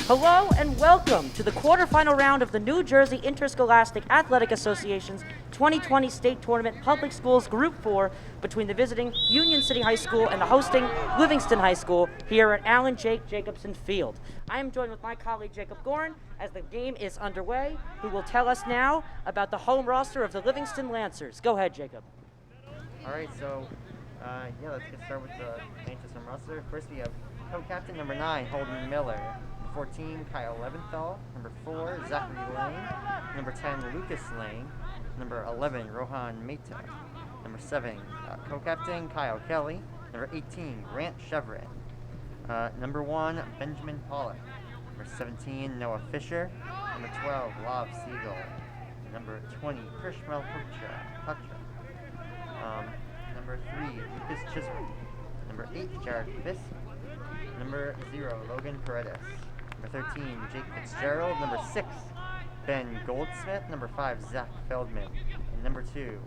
Hello and welcome to the quarterfinal round of the New Jersey Interscholastic Athletic Association's 2020 State Tournament Public Schools Group 4 between the visiting Union City High School and the hosting Livingston High School here at Allen Jake Jacobson Field. I am joined with my colleague Jacob Gorin as the game is underway, who will tell us now about the home roster of the Livingston Lancers. Go ahead, Jacob. All right, so let's get started with the Lancers home roster. First, we have co-captain number 9, Holden Miller. 14, Kyle Leventhal. Number 4, Zachary Lane. Number 10, Lucas Lane. Number 11, Rohan Mehta. Number 7, co-captain Kyle Kelly. Number 18, Grant Chevron. Number 1, Benjamin Pawlak. Number 17, Noah Fisher. Number 12, Lav Siegel. Number 20, Krishmel Putra. Number 3, Lucas Chisholm. Number 8, Jared Fisk. Number 0, Logan Paredes. Number 13, Jake Fitzgerald. Number 6, Ben Goldsmith. Number 5, Zach Feldman. And number 2,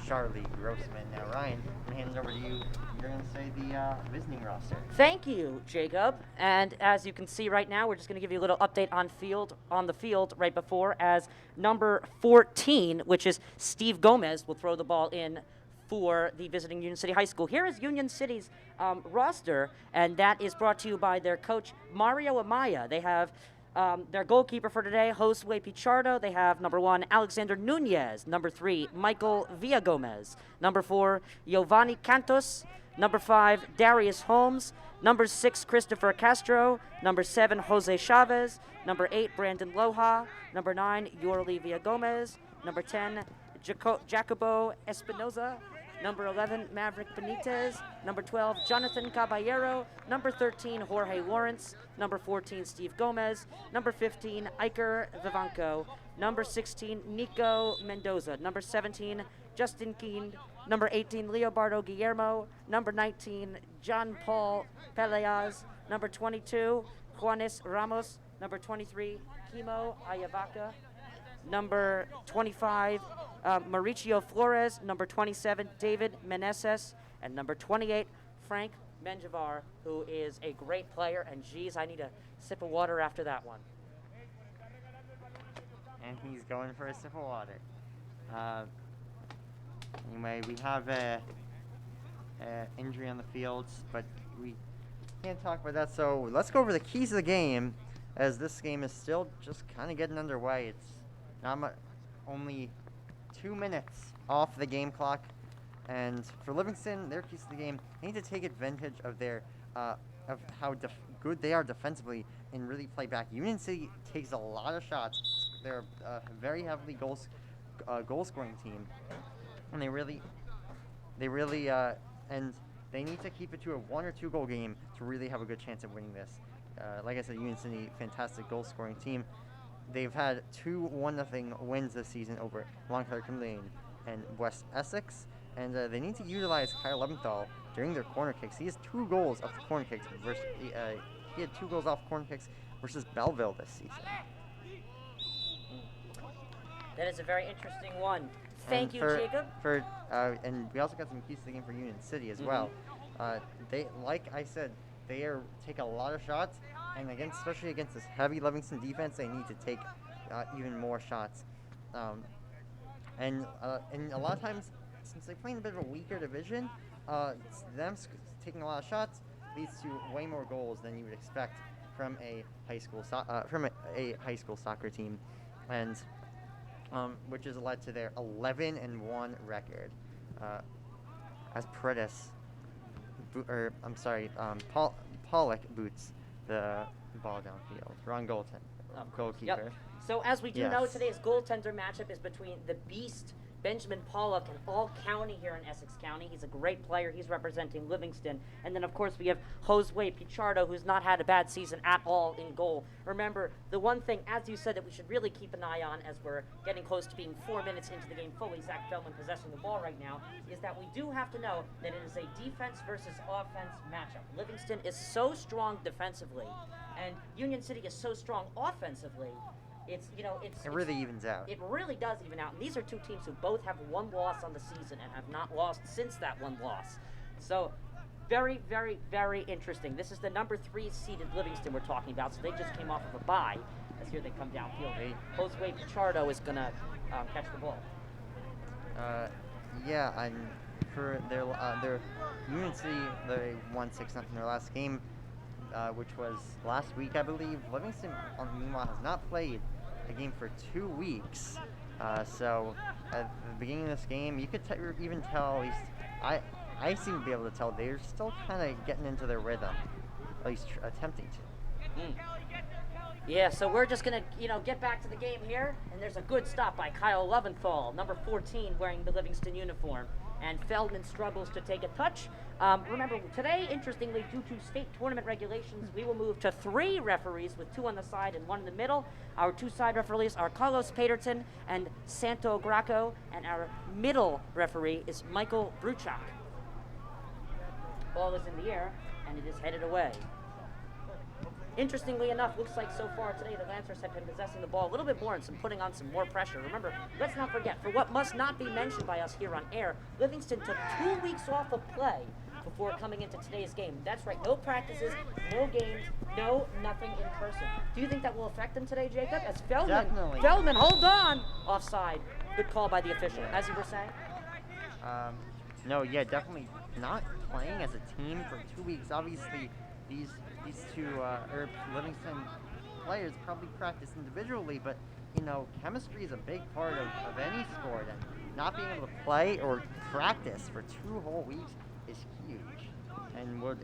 Charlie Grossman. Now, Ryan, I'm going to hand it over to you. You're going to say the visiting roster. Thank you, Jacob. And as you can see right now, we're just going to give you a little update on the field right before, as number 14, which is Steve Gomez, will throw the ball in for the visiting Union City High School. Here is Union City's roster, and that is brought to you by their coach, Mario Amaya. They have their goalkeeper for today, Josue Pichardo. They have number 1, Alexander Nunez. Number 3, Michael Villagomez. Number 4, Giovanni Cantos. Number 5, Darius Holmes. Number 6, Christopher Castro. Number 7, Jose Chavez. Number 8, Brandon Loha. Number 9, Yorli Villagomez. Number 10, Jacobo Espinoza. Number 11, Maverick Benitez. Number 12, Jonathan Caballero. Number 13, Jorge Lawrence. Number 14, Steve Gomez. Number 15, Iker Vivanco. Number 16, Nico Mendoza. Number 17, Justin Keen. Number 18, Leobardo Guillermo. Number 19, John Paul Peleas. Number 22, Juanes Ramos. Number 23, Kimo Ayavaca. Number 25, Mauricio Flores. Number 27, David Meneses. And number 28, Frank Menjivar, who is a great player. And geez, I need a sip of water after that one. And he's going for a sip of water. Anyway, we have a injury on the field, but we can't talk about that. So let's go over the keys of the game, as this game is still just kind of getting underway. It's not only 2 minutes off the game clock, and for Livingston, their keys to the game, they need to take advantage of their of how good they are defensively and really play back. Union City takes a lot of shots. They're a very heavily goal scoring team, and they really and they need to keep it to a 1 or 2 goal game to really have a good chance of winning this. Like I said, Union City, fantastic goal scoring team. They've had 2 1-0 wins this season over Longclair Lane and West Essex, and they need to utilize Kyle Leventhal during their corner kicks. He has 2 goals off the corner kicks versus he had 2 goals off corner kicks versus Belleville this season. That is a very interesting one. Thank you, Jacob. And we also got some keys to the game for Union City as well. They, like I said, they take a lot of shots, and especially against this heavy Livingston defense, they need to take even more shots. And a lot of times, since they play in a bit of a weaker division, them taking a lot of shots leads to way more goals than you would expect from a high school soccer team, and which has led to their 11-1 record. As Paredes, Pawlak boots the ball downfield. Wrong goalkeeper. Yep. So as we do know, today's goaltender matchup is between the beast Benjamin Pawlak and All County here in Essex County. He's a great player. He's representing Livingston. And then, of course, we have Josue Pichardo, who's not had a bad season at all in goal. Remember, the one thing, as you said, that we should really keep an eye on as we're getting close to being 4 minutes into the game fully, Zach Feldman possessing the ball right now, is that we do have to know that it is a defense versus offense matchup. Livingston is so strong defensively, and Union City is so strong offensively. It really evens out. It really does even out. And these are 2 teams who both have 1 loss on the season and have not lost since that 1 loss. So very, very, very interesting. This is the number 3 seeded Livingston we're talking about, so they just came off of a bye. As here they come downfield. Josue Pichardo is going to catch the ball. Yeah, and for their Union City, they won 6-0 their last game, which was last week, I believe. Livingston, meanwhile, has not played a game for 2 weeks. So at the beginning of this game, you could even tell, at least I seem to be able to tell, they're still kind of getting into their rhythm, at least attempting to. Yeah, so we're just going to, get back to the game here. And there's a good stop by Kyle Loventhal, number 14, wearing the Livingston uniform. And Feldman struggles to take a touch. Remember, today, interestingly, due to state tournament regulations, we will move to 3 referees with 2 on the side and 1 in the middle. Our 2 side referees are Carlos Paterton and Santo Graco. And our middle referee is Michael Bruchak. Ball is in the air, and it is headed away. Interestingly enough, looks like so far today the Lancers have been possessing the ball a little bit more and putting on some more pressure. Remember, let's not forget, for what must not be mentioned by us here on air, Livingston took 2 weeks off of play before coming into today's game. That's right, no practices, no games, nothing in person. Do you think that will affect them today, Jacob? As Feldman, hold on! Offside. Good call by the official, as you were saying. No, yeah, definitely not playing as a team for 2 weeks. Obviously, these 2 Livingston players probably practice individually, but chemistry is a big part of any sport, and not being able to play or practice for 2 whole weeks is huge, and will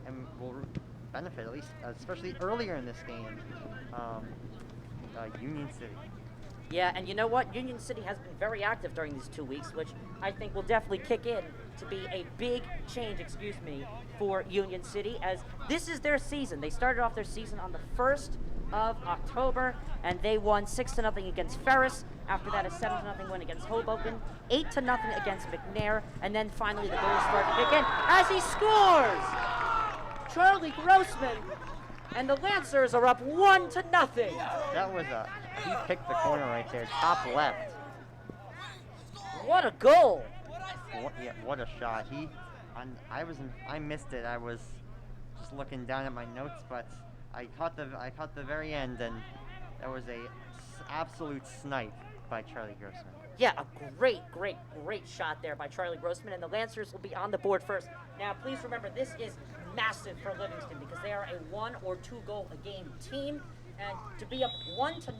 benefit, at least especially earlier in this game, Union City. Yeah, and you know what? Union City has been very active during these 2 weeks, which I think will definitely kick in to be a big change, for Union City, as this is their season. They started off their season on the 1st of October, and they won 6-0 against Ferris. After that, a 7-0 win against Hoboken, 8-0 against McNair, and then finally the goals start to kick in as he scores! Charlie Grossman, and the Lancers are up 1-0. That was he picked the corner right there, top left. What a goal! What a shot. I missed it. I was just looking down at my notes, but I caught the very end, and that was a absolute snipe by Charlie Grossman. Yeah, a great shot there by Charlie Grossman, and the Lancers will be on the board first. Now, please remember, this is massive for Livingston because they are a 1 or 2 goal a game team, and to be up 1-0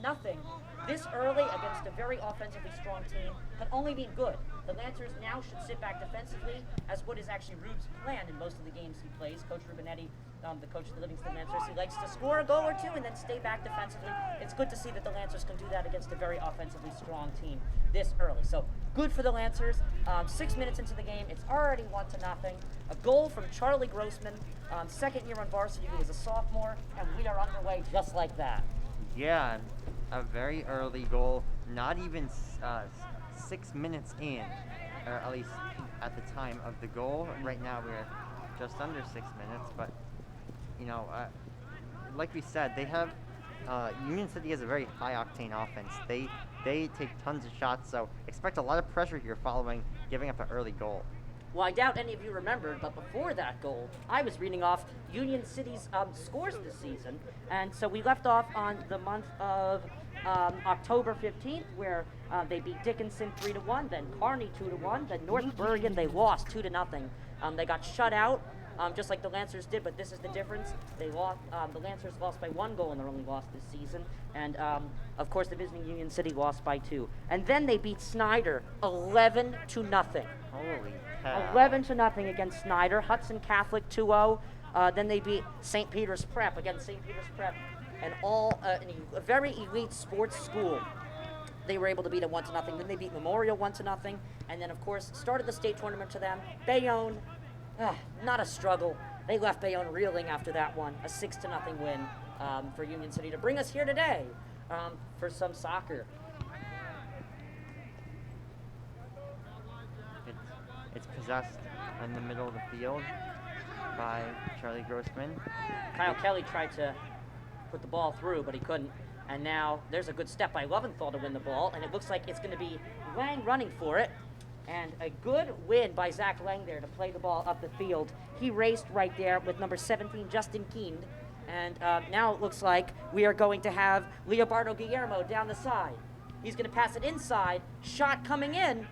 this early against a very offensively strong team can only be good. The Lancers now should sit back defensively, as what is actually Rube's plan in most of the games he plays. Coach Rubenetti, the coach of the Livingston Lancers, he likes to score a goal or 2 and then stay back defensively. It's good to see that the Lancers can do that against a very offensively strong team this early. So good for the Lancers. 6 minutes into the game, it's already 1-0. A goal from Charlie Grossman, 2nd year on varsity. He was a sophomore, and we are underway just like that. Yeah, a very early goal, not even 6 minutes in, or at least at the time of the goal. Right now we're just under 6 minutes, but like we said, they have Union City has a very high octane offense. They take tons of shots, so expect a lot of pressure here following giving up an early goal. Well, I doubt any of you remembered, but before that goal, I was reading off Union City's scores this season. And so we left off on the month of October 15th, where they beat Dickinson 3-1, then Kearney 2-1, then North Bergen, they lost 2-0. They got shut out, just like the Lancers did, but this is the difference. They lost. The Lancers lost by 1 goal in their only loss this season. And, of course, the visiting Union City lost by 2. And then they beat Snyder 11-0. Holy cow. 11-0 against Snyder. Hudson Catholic 2-0. Then they beat St. Peter's Prep. Again, St. Peter's Prep, a very elite sports school. They were able to beat it 1-0. Then they beat Memorial 1-0. And then, of course, started the state tournament to them. Bayonne, not a struggle. They left Bayonne reeling after that one. A 6-0 win for Union City to bring us here today for some soccer. It's possessed in the middle of the field by Charlie Grossman. Kyle Kelly tried to put the ball through, but he couldn't. And now there's a good step by Loventhal to win the ball, and it looks like it's going to be Lang running for it. And a good win by Zach Lang there to play the ball up the field. He raced right there with number 17, Justin Keen. And now it looks like we are going to have Leobardo Guillermo down the side. He's going to pass it inside. Shot coming in.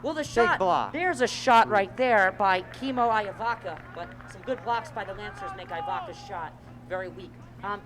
Well, the shot, block. there's a shot right there by Kimo Iavaka, but some good blocks by the Lancers make Iavaka's shot very weak.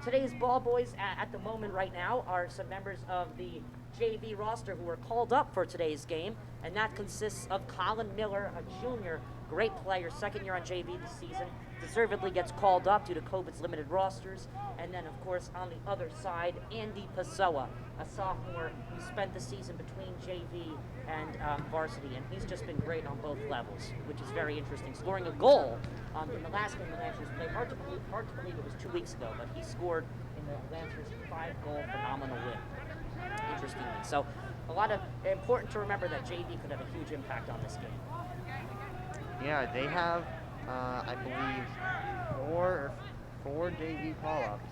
Today's ball boys at the moment right now are some members of the JV roster who were called up for today's game, and that consists of Colin Miller, a junior, great player, second year on JV this season, deservedly gets called up due to COVID's limited rosters. And then, of course, on the other side, Andy Pessoa, a sophomore who spent the season between JV and Varsity, and he's just been great on both levels, which is very interesting. Scoring a goal in the last game the Lancers played, hard to believe it was 2 weeks ago, but he scored in the Lancers' 5-goal phenomenal win. Interestingly. So a lot of important to remember that JV could have a huge impact on this game. Yeah, they have, I believe, four JV call-ups.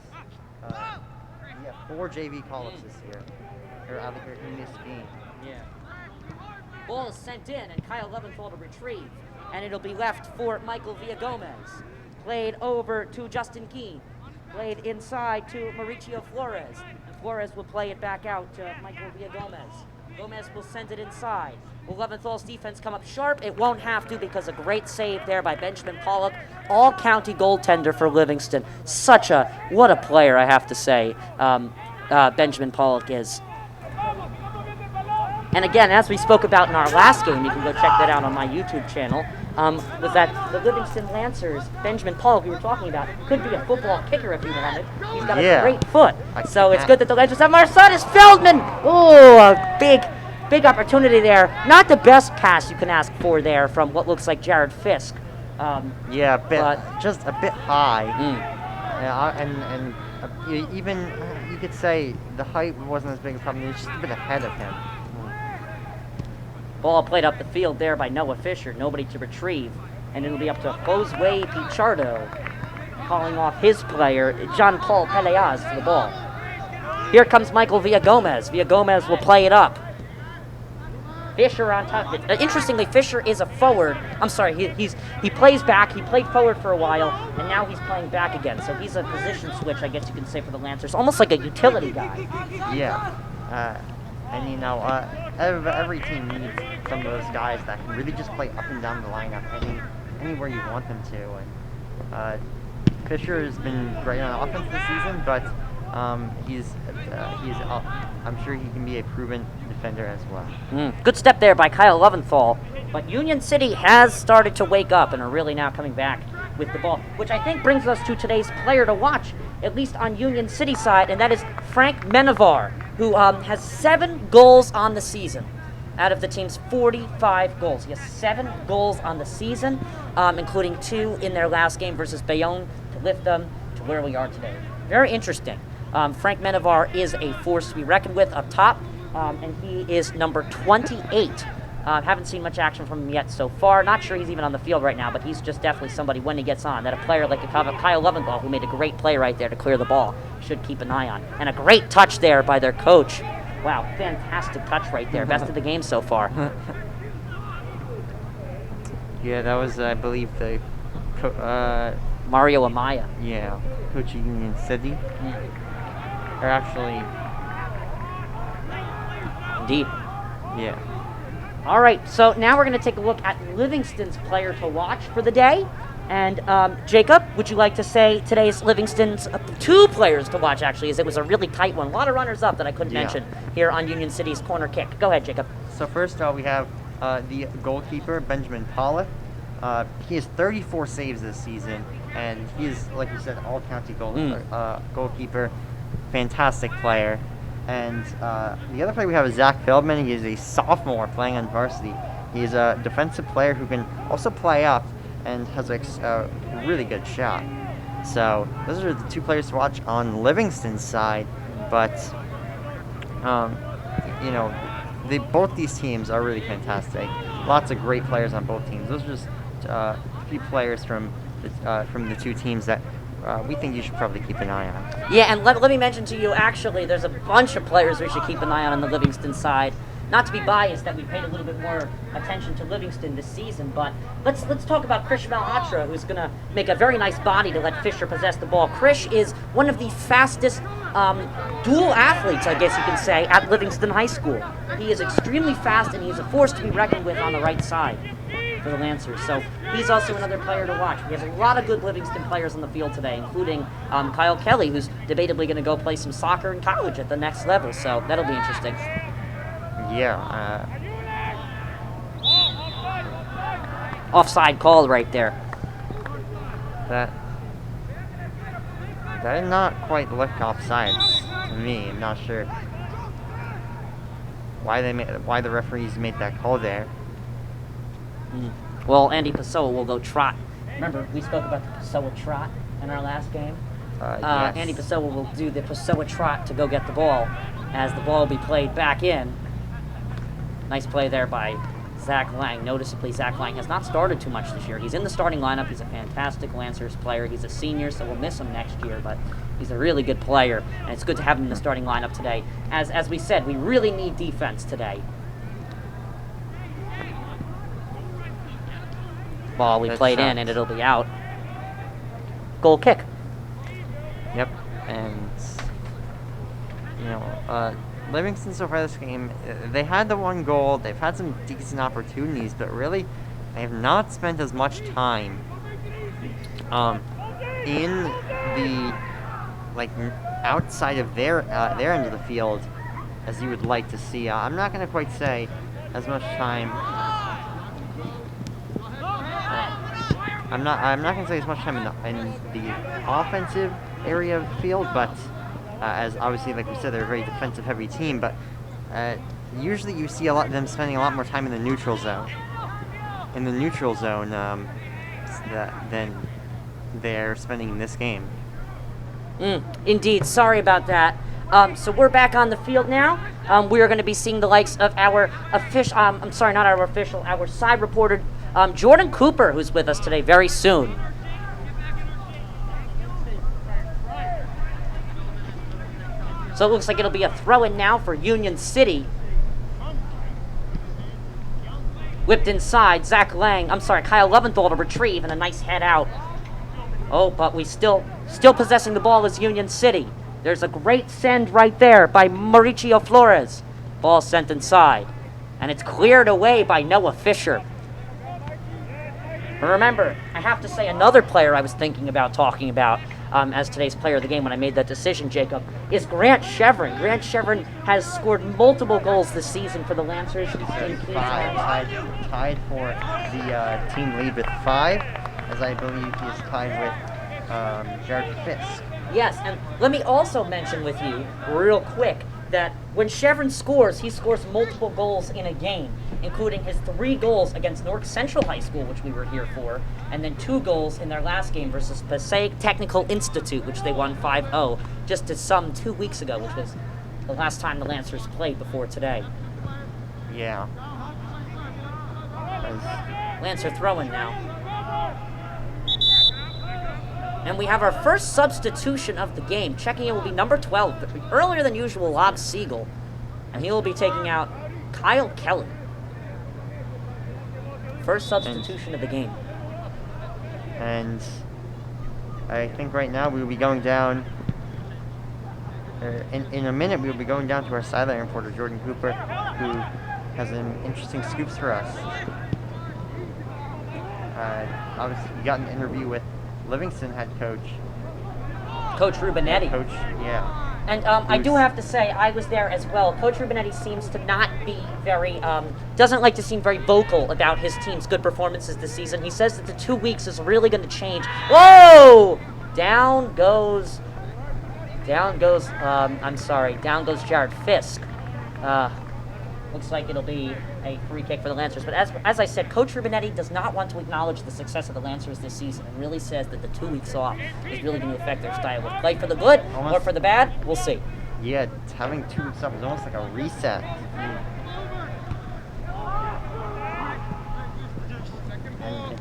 Yeah, 4 JV call-ups this year. Or out here in this game. Yeah. Ball is sent in, and Kyle Leventhal to retrieve, and it'll be left for Michael Villagomez. Played over to Justin Keene. Played inside to Mauricio Flores. Flores will play it back out to Michael Villagomez. Gomez will send it inside. Will Leventhal's defense come up sharp? It won't have to, because a great save there by Benjamin Pawlak, all-county goaltender for Livingston. What a player, I have to say, Benjamin Pawlak is. And again, as we spoke about in our last game, you can go check that out on my YouTube channel, was that the Livingston Lancers, Benjamin Pawlak, we were talking about, could be a football kicker if he wanted. He's got a great foot. So it's good that the Lancers have Marcellus Feldman. Oh, a big opportunity there. Not the best pass you can ask for there from what looks like Jared Fisk. Just a bit high. And even you could say the height wasn't as big a problem. He was just a bit ahead of him. Ball played up the field there by Noah Fisher. Nobody to retrieve. And it'll be up to Josue Pichardo, calling off his player, Jean-Paul Peleaz, for the ball. Here comes Michael Villagomez. Villagomez will play it up. Fisher on top of it. Interestingly, Fisher is a forward. I'm sorry, he plays back. He played forward for a while, and now he's playing back again. So he's a position switch, I guess you can say, for the Lancers. Almost like a utility guy. Yeah. And, you know, every team needs some of those guys that can really just play up and down the lineup anywhere you want them to. And Fisher has been great on offense this season, but I'm sure he can be a proven defender as well. Good step there by Kyle Leventhal. But Union City has started to wake up and are really now coming back with the ball, which I think brings us to today's player to watch, at least on Union City side, and that is Frank Menjivar, who has 7 goals on the season out of the team's 45 goals. He has 7 goals on the season, including 2 in their last game versus Bayonne to lift them to where we are today. Very interesting. Frank Menjivar is a force to be reckoned with up top, and he is number 28. Haven't seen much action from him yet so far. Not sure he's even on the field right now, but he's just definitely somebody when he gets on that a player like Kyle Leventhal, who made a great play right there to clear the ball, should keep an eye on. And a great touch there by their coach. Wow, fantastic touch right there. Best of the game so far. Yeah, that was, I believe, the Mario Amaya. Yeah, coach of Union City. Or actually... Indeed. Yeah. All right, so now we're going to take a look at Livingston's player to watch for the day. And Jacob, would you like to say today's Livingston's 2 players to watch, actually, as it was a really tight one. A lot of runners up that I couldn't mention here on Union City's corner kick. Go ahead, Jacob. So first we have the goalkeeper, Benjamin Pawlak. He has 34 saves this season, and he is, like you said, all-county goalkeeper. Fantastic player. And the other player we have is Zach Feldman. He is a sophomore playing on Varsity. He's a defensive player who can also play up and has a really good shot. So those are the 2 players to watch on Livingston's side. But, you know, both these teams are really fantastic. Lots of great players on both teams. Those are just a few players from the 2 teams that we think you should probably keep an eye on. Yeah, and let me mention to you, actually, there's a bunch of players we should keep an eye on the Livingston side. not to be biased that we paid a little bit more attention to Livingston this season, but let's talk about Krish Malhotra, who's going to make a very nice body to let Fisher possess the ball. Krish is one of the fastest dual athletes, I guess you can say, at Livingston High School. He is extremely fast, and he's a force to be reckoned with on the right side for the Lancers. So he's also another player to watch. We have a lot of good Livingston players on the field today, including Kyle Kelly, who's debatably going to go play some soccer in college at the next level. So that'll be interesting. Yeah. Offside call right there. That did not quite look offsides to me. I'm not sure why the referees made that call there. Well, Andy Pessoa will go trot. Remember, we spoke about the Pessoa trot in our last game? Yes. Andy Pessoa will do the Pessoa trot to go get the ball as the ball will be played back in. Nice play there by Zach Lang. Noticeably, Zach Lang has not started too much this year. He's in the starting lineup. He's a fantastic Lancers player. He's a senior, so we'll miss him next year, but he's a really good player, and it's good to have him in the starting lineup today. As we said, we really need defense today. Ball we played in, and it'll be out. Goal kick. Yep, and Livingston so far this game, they had the one goal. They've had some decent opportunities, but really, they have not spent as much time in the outside of their end of the field as you would like to see. I'm not going to quite say as much time. I'm not going to say as much time in the offensive area of the field, but as obviously, like we said, they're a very defensive-heavy team. But usually, you see a lot of them spending a lot more time in the neutral zone. Than they're spending in this game. Indeed. Sorry about that. So we're back on the field now. We are going to be seeing the likes of our official. Our side reporter, Jordan Cooper, who's with us today very soon. So it looks like it'll be a throw-in now for Union City. Whipped inside, Kyle Leventhal to retrieve, and a nice head out. Oh, but we still possessing the ball is Union City. There's a great send right there by Mauricio Flores. Ball sent inside, and it's cleared away by Noah Fisher. Remember, I have to say another player I was thinking about talking about as today's player of the game when I made that decision, Jacob, is Grant Chevron. Grant Chevron has scored multiple goals this season for the Lancers. Tied for the team lead with 5, as I believe he is tied with Jared Fisk. Yes, and let me also mention with you, real quick, that when Chevron scores, he scores multiple goals in a game, including his 3 goals against Newark Central High School, which we were here for, and then 2 goals in their last game versus Passaic Technical Institute, which they won 5-0 just 2 weeks ago, which was the last time the Lancers played before today. Yeah. Lancer throwing now. And we have our first substitution of the game. Checking in will be number 12, but earlier than usual, Lob Siegel. And he will be taking out Kyle Kelly. First substitution of the game. And I think right now we will be going down. In a minute, we will be going down to our sideline reporter, Jordan Cooper, who has some interesting scoops for us. Obviously, we got an interview with Livingston head coach. Coach Rubinetti. Yeah. And I do have to say, I was there as well. Coach Rubinetti seems to not be very, doesn't like to seem very vocal about his team's good performances this season. He says that the 2 weeks is really going to change. Whoa! Down goes Jared Fisk. Looks like it'll be a free kick for the Lancers. But as I said, Coach Rubinetti does not want to acknowledge the success of the Lancers this season and really says that the 2 weeks off is really going to affect their style of play for the good or for the bad. We'll see. Yeah, having 2 weeks off is almost like a reset. And it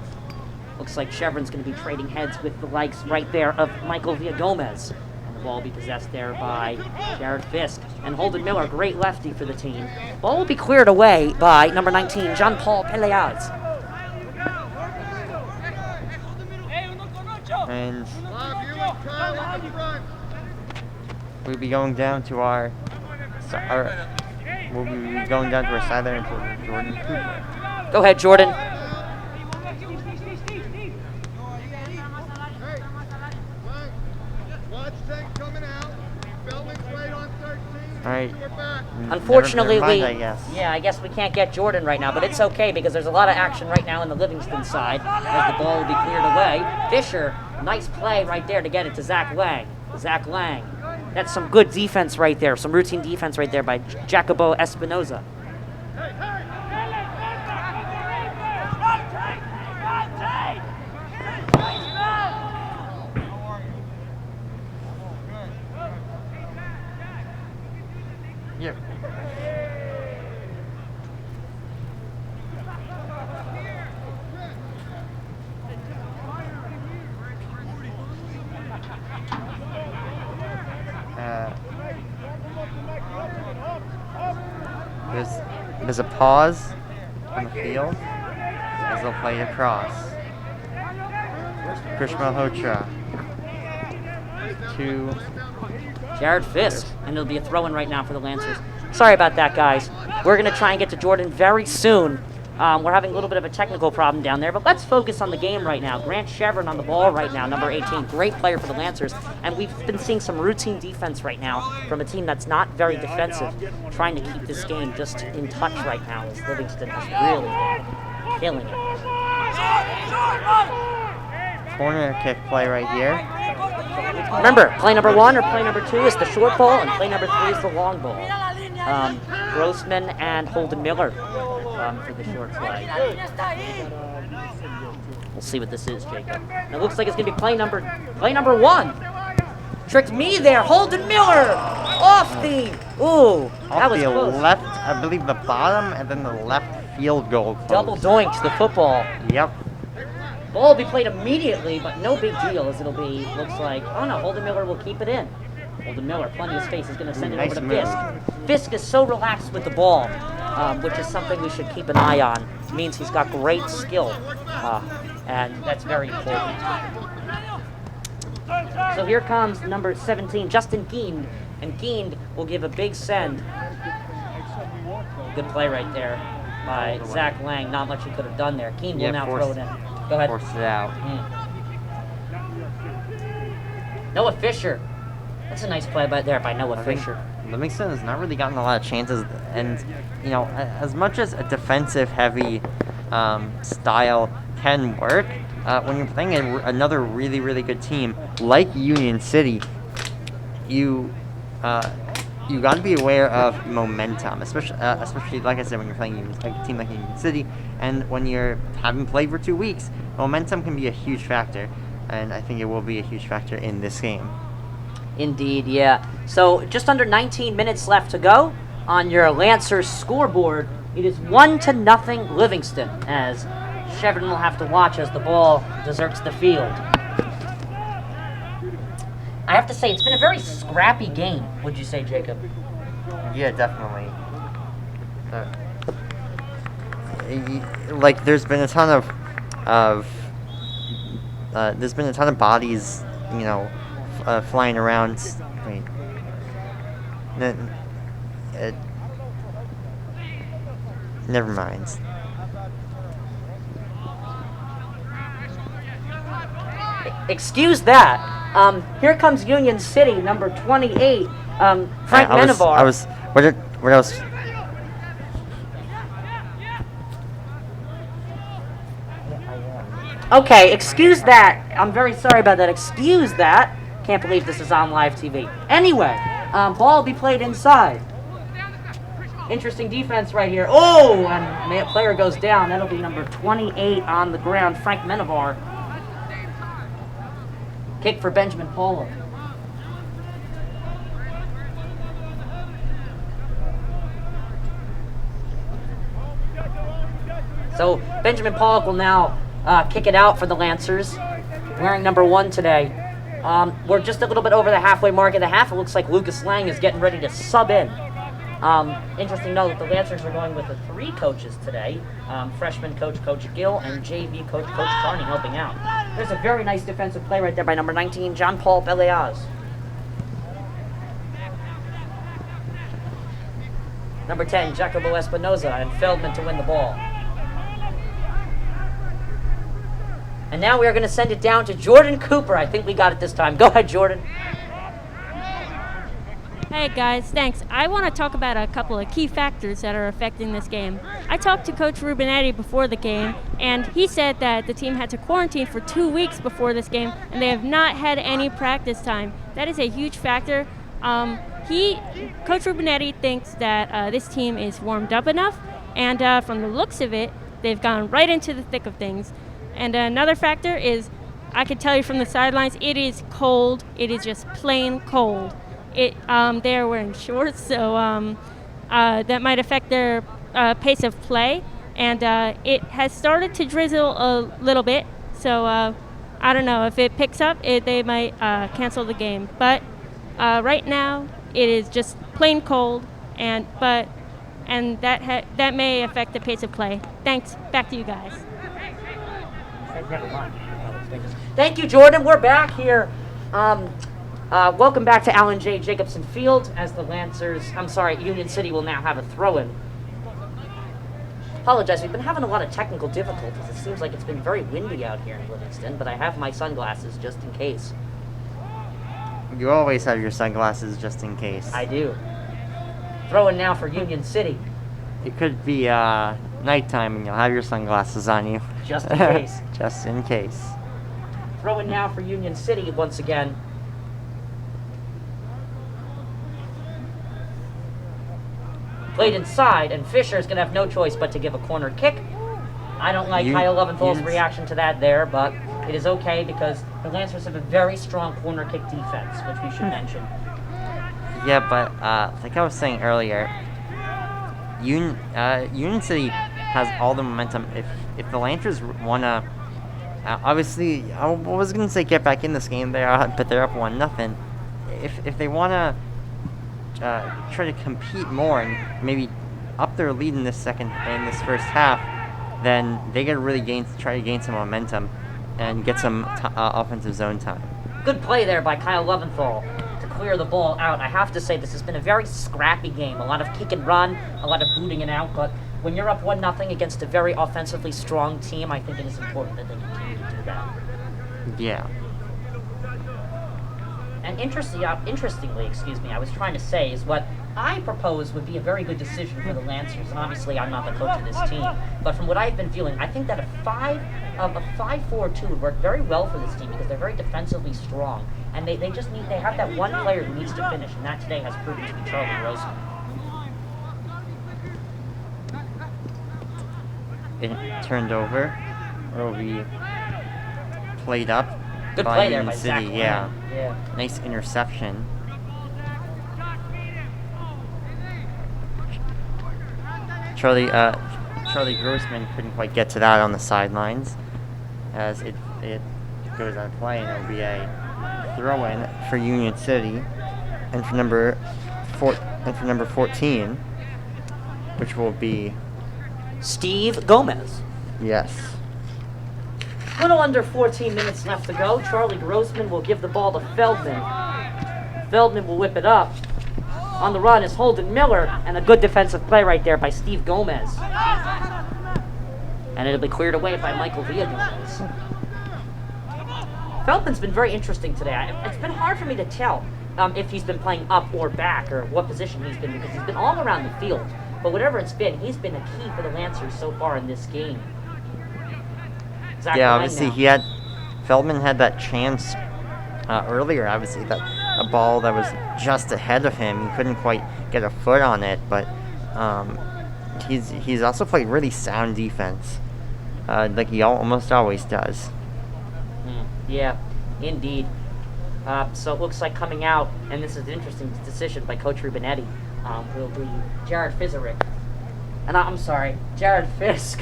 looks like Chevron's going to be trading heads with the likes right there of Michael Villagomez. And The ball will be possessed there by Jared Fisk. And Holden Miller, great lefty for the team. Ball will be cleared away by number 19, Jean-Paul Peleaz. And we'll be going down to our sideline for Jordan Cooper. Go ahead, Jordan. All right. Unfortunately, I guess we can't get Jordan right now, but it's okay because there's a lot of action right now in the Livingston side as the ball will be cleared away. Fisher, nice play right there to get it to Zach Lang. Zach Lang. That's some good defense right there, some routine defense right there by Jacobo Espinoza. Yep. There's a pause on the field as they'll play across. Krish Malhotra to Jared Fisk, and it'll be a throw-in right now for the Lancers. Sorry about that, guys. We're going to try and get to Jordan very soon. We're having a little bit of a technical problem down there, but let's focus on the game right now. Grant Chevron on the ball right now, number 18. Great player for the Lancers, and we've been seeing some routine defense right now from a team that's not very defensive, trying to keep this game just in touch right now as Livingston has really been killing it. corner kick play right here. Remember, play number 1 or play number 2 is the short ball, and play number 3 is the long ball. Grossman and Holden Miller for the short play. We'll see what this is, Jacob. And it looks like it's going to be play number 1. Tricked me there, Holden Miller off the that was close. Left, I believe the bottom, and then the left field goal post. Double doink to the football. Yep. Ball will be played immediately, but no big deal as it'll be, looks like, oh no, Holden Miller will keep it in. Holden Miller, plenty of space, is going to send it over to Fisk. Fisk is so relaxed with the ball, which is something we should keep an eye on. It means he's got great skill, and that's very important. So here comes number 17, Justin Giend, and Giend will give a big send. Good play right there by Zach Lang. Not much he could have done there. Giend will now throw it in. Go ahead. Force it out. Noah Fisher. That's a nice play by Noah Fisher. Livingston has not really gotten a lot of chances, and you know, as much as a defensive-heavy style can work, when you're playing another really, really good team like Union City, you got to be aware of momentum, especially like I said, when you're playing a team like Union City, and when you're having played for 2 weeks, momentum can be a huge factor, and I think it will be a huge factor in this game. Indeed, yeah. So just under 19 minutes left to go on your Lancers scoreboard. It is 1-0 Livingston, as Chevron will have to watch as the ball deserts the field. I have to say, it's been a very scrappy game, would you say, Jacob? Yeah, definitely. Like, there's been a ton of bodies, you know, flying around. Wait. Never mind. Excuse that. Here comes Union City, number 28, Frank Menjivar. Okay, excuse that. I'm very sorry about that. Excuse that. Can't believe this is on live TV. Anyway, ball will be played inside. Interesting defense right here. Oh, and player goes down. That'll be number 28 on the ground, Frank Menjivar. Kick for Benjamin Pawlak. So Benjamin Pawlak will now kick it out for the Lancers, wearing number 1 today. We're just a little bit over the halfway mark of the half. It looks like Lucas Lang is getting ready to sub in. Interesting note that the Lancers are going with the 3 coaches today. Freshman coach, Coach Gill, and JV coach, Coach Carney helping out. There's a very nice defensive play right there by number 19, John-Paul Beleaz. Number 10, Jacobo Espinoza, and Feldman to win the ball. And now we are going to send it down to Jordan Cooper. I think we got it this time. Go ahead, Jordan. Hey guys, thanks. I want to talk about a couple of key factors that are affecting this game. I talked to Coach Rubinetti before the game, and he said that the team had to quarantine for 2 weeks before this game, and they have not had any practice time. That is a huge factor. Coach Rubinetti thinks that this team is warmed up enough, and from the looks of it, they've gone right into the thick of things. And another factor is, I can tell you from the sidelines, it is cold. It is just plain cold. They are wearing shorts, so that might affect their pace of play. And it has started to drizzle a little bit, so I don't know. If it picks up, they might cancel the game. But right now, it is just plain cold, and that may affect the pace of play. Thanks. Back to you guys. Thank you, Jordan. We're back here. Welcome back to Allen J. Jacobson Field as the Union City will now have a throw-in. Apologize, we've been having a lot of technical difficulties. It seems like it's been very windy out here in Livingston, but I have my sunglasses just in case. You always have your sunglasses just in case. I do. Throw-in now for Union City. It could be nighttime and you'll have your sunglasses on you. Just in case. Just in case. Throw-in now for Union City once again. Played inside, and Fisher is going to have no choice but to give a corner kick. I don't like Kyle Leventhal's reaction to that there, but it is okay because the Lancers have a very strong corner kick defense, which we should mention. Yeah, but like I was saying earlier, Union City has all the momentum. If the Lancers want to, obviously, I was going to say get back in this game, but they're up 1-0. If they want to try to compete more and maybe up their lead in this first half, then they got to really try to gain some momentum and get some offensive zone time. Good play there by Kyle Leventhal to clear the ball out. I have to say this has been a very scrappy game. A lot of kick and run, a lot of booting and out, but when you're up 1-0 against a very offensively strong team, I think it is important that they continue to do that. Yeah. And interestingly, I was trying to say is what I propose would be a very good decision for the Lancers. And obviously, I'm not the coach of this team, but from what I've been feeling, I think that a 5-4-2 would work very well for this team because they're very defensively strong, and they have that one player who needs to finish, and that today has proven to be Charlie Grossman. It turned over, or we played up. Good play there by City, Zach. Yeah. Yeah. Nice interception. Charlie Grossman couldn't quite get to that on the sidelines, as it goes out of play, and it'll be a throw-in for Union City, and for number 14, which will be Steve Gomez. Yes. Little under 14 minutes left to go. Charlie Grossman will give the ball to Feldman. Feldman will whip it up. On the run is Holden Miller, and a good defensive play right there by Steve Gomez. And it'll be cleared away by Michael Villagomez. Feldman's been very interesting today. It's been hard for me to tell if he's been playing up or back or what position he's been, because he's been all around the field. But whatever it's been, he's been a key for the Lancers so far in this game. Yeah, obviously Feldman had that chance earlier, obviously, that a ball that was just ahead of him. He couldn't quite get a foot on it, but he's also played really sound defense, like he almost always does. Yeah, indeed. So it looks like coming out, and this is an interesting decision by Coach Rubinetti, will be Jared Fitzerick. And I'm sorry, Jared Fisk.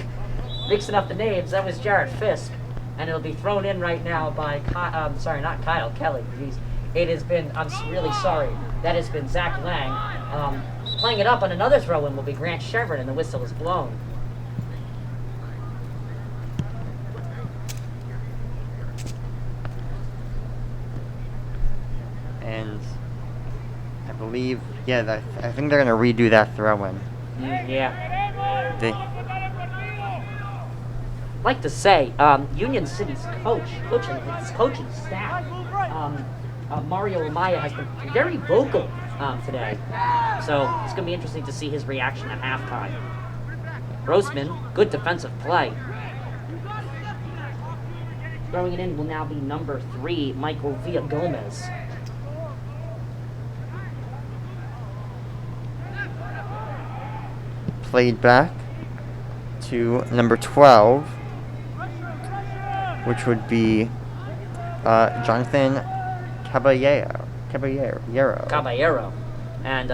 Mixing up the names, that was Jared Fisk. and it'll be thrown in right now by not Kyle Kelly. Jeez. It has been, I'm really sorry, that has been Zach Lang. Playing it up on another throw-in will be Grant Chevron, and the whistle is blown. And I believe, I think they're going to redo that throw-in. Yeah. They, I'd like to say, Union City's coaching staff, Mario Amaya has been very vocal today. So it's going to be interesting to see his reaction at halftime. Grossman, good defensive play. Throwing it in will now be number 3, Michael Villagomez. played back to number 12, which would be Jonathan Caballero. And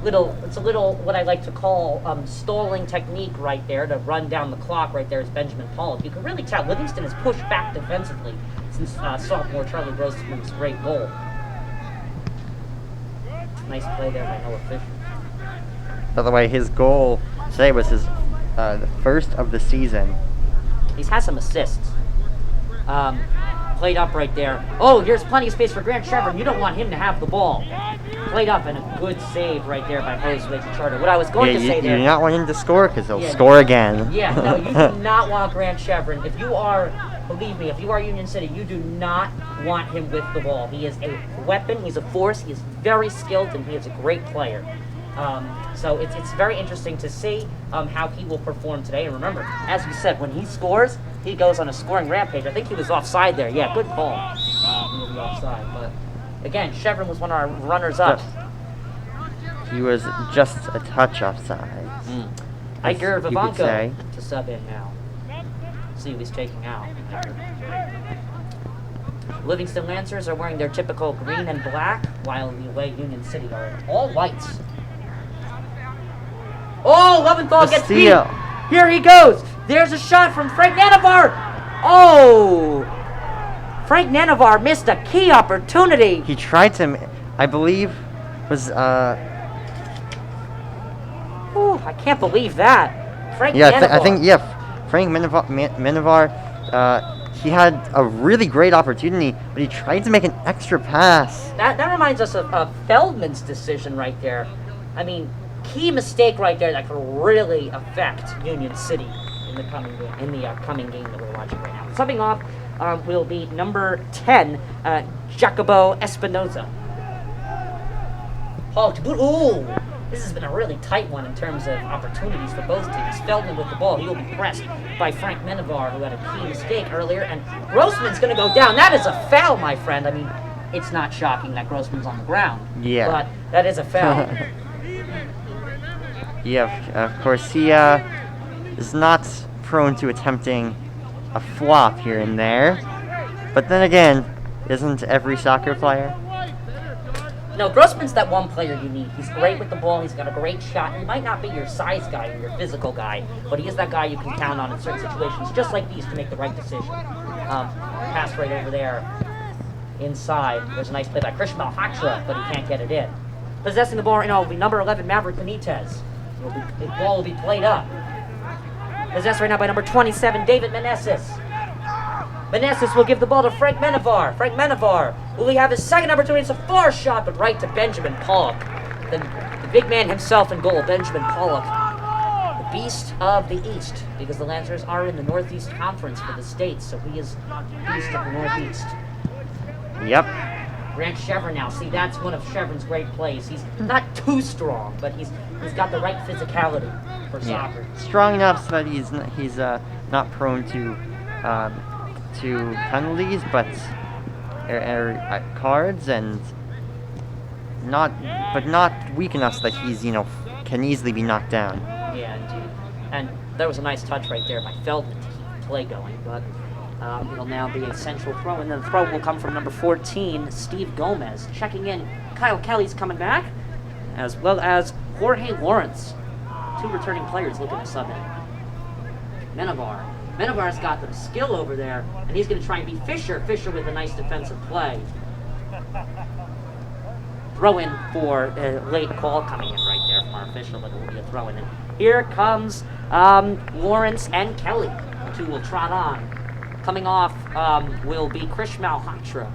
it's a little what I like to call stalling technique right there to run down the clock right there is Benjamin Pawlak. You can really tell Livingston has pushed back defensively since sophomore Charlie Grossman's great goal. Nice play there by Noah Fisher. By the way, his goal today was his the first of the season. He's had some assists. Played up right there. Oh, here's plenty of space for Grant Chevron. You don't want him to have the ball. Played up and a good save right there by Jose Charter. What I was going to say there. You do not want him to score because he'll score again. Yeah, no, you do not want Grant Chevron. If you are, believe me, if you are Union City, you do not want him with the ball. He is a weapon. He's a force. He is very skilled and he is a great player. So it's very interesting to see how he will perform today. And remember, as we said, when he scores, he goes on a scoring rampage. I think he was offside there. Yeah, good call. He will be offside. But again, Chevron was one of our runners-up. He was just a touch offside. Iger Vivanco to sub in now. See who he's taking out. Livingston Lancers are wearing their typical green and black, while the away Union City are in all whites. Oh, Leventhal gets beat. Here he goes. There's a shot from Frank Nanavar. Oh, Frank Nanavar missed a key opportunity. He tried to, I believe, was Ooh, I can't believe that. Frank Nanavar. I think Frank Nanavar, he had a really great opportunity, but he tried to make an extra pass. That reminds us of Feldman's decision right there. I mean, key mistake right there that could really affect Union City in the coming game that we're watching right now. Subbing off will be number 10, Jacobo Espinoza. Ooh, this has been a really tight one in terms of opportunities for both teams. Feldman with the ball, he will be pressed by Frank Menjivar, who had a key mistake earlier, and Grossman's going to go down. That is a foul, my friend. I mean, it's not shocking that Grossman's on the ground. Yeah. But that is a foul. Yeah, of course, he is not prone to attempting a flop here and there. But then again, isn't every soccer player? No, Grossman's that one player you need. He's great with the ball. He's got a great shot. He might not be your size guy or your physical guy, but he is that guy you can count on in certain situations, just like these, to make the right decision. Pass right over there inside. There's a nice play by Christian Malhotra, but he can't get it in. Possessing the ball right now will be number 11, Maverick Benitez. The ball will be played up. Possessed right now by number 27, David Meneses. Meneses will give the ball to Frank Menjivar. Frank Menjivar, will he have his second opportunity? It's a far shot, but right to Benjamin Pawlak. The big man himself in goal, Benjamin Pawlak. The beast of the East, because the Lancers are in the Northeast Conference for the state, so he is beast of the Northeast. Yep. Grant Chevron now. See, that's one of Chevron's great plays. He's not too strong, but he's got the right physicality for soccer. Strong enough so that he's not prone to penalties, but cards, and not weak enough so that he's can easily be knocked down. Yeah, indeed. And that was a nice touch right there by Feldman to keep the play going, but it'll now be a central throw, and then the throw will come from number 14, Steve Gomez. Checking in, Kyle Kelly's coming back, as well as Jorge Lawrence. Two returning players looking to sub in. Menjivar Menjivar's got the skill over there, and he's going to try and beat Fisher. Fisher with a nice defensive play. Throw in for a late call coming in right there from our official, but it will be a throw in. And here comes Lawrence and Kelly. The two will trot on. Coming off will be Krish Malhotra,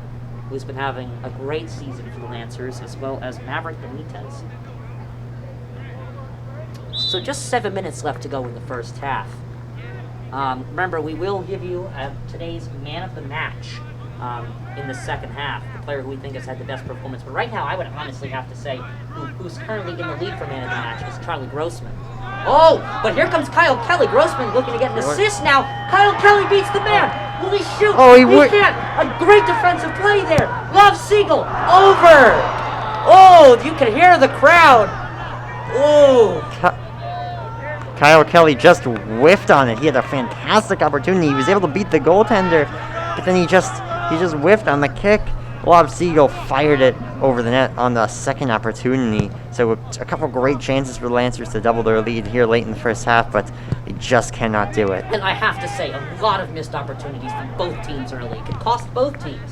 who's been having a great season for the Lancers, as well as Maverick Benitez. So just 7 minutes left to go in the first half. Remember, we will give you today's man of the match in the second half, the player who we think has had the best performance. But right now, I would honestly have to say who's currently in the lead for man of the match is Charlie Grossman. Oh, but here comes Kyle Kelly. Grossman looking to get an assist now. Kyle Kelly beats the man. Will he shoot? Oh, he can't. A great defensive play there. Love Siegel over. Oh, you can hear the crowd. Oh. Kyle Kelly just whiffed on it. He had a fantastic opportunity. He was able to beat the goaltender, but then he just whiffed on the kick. Lob Siegel fired it over the net on the second opportunity. So a couple great chances for the Lancers to double their lead here late in the first half, but they just cannot do it. And I have to say, a lot of missed opportunities from both teams early. It could cost both teams.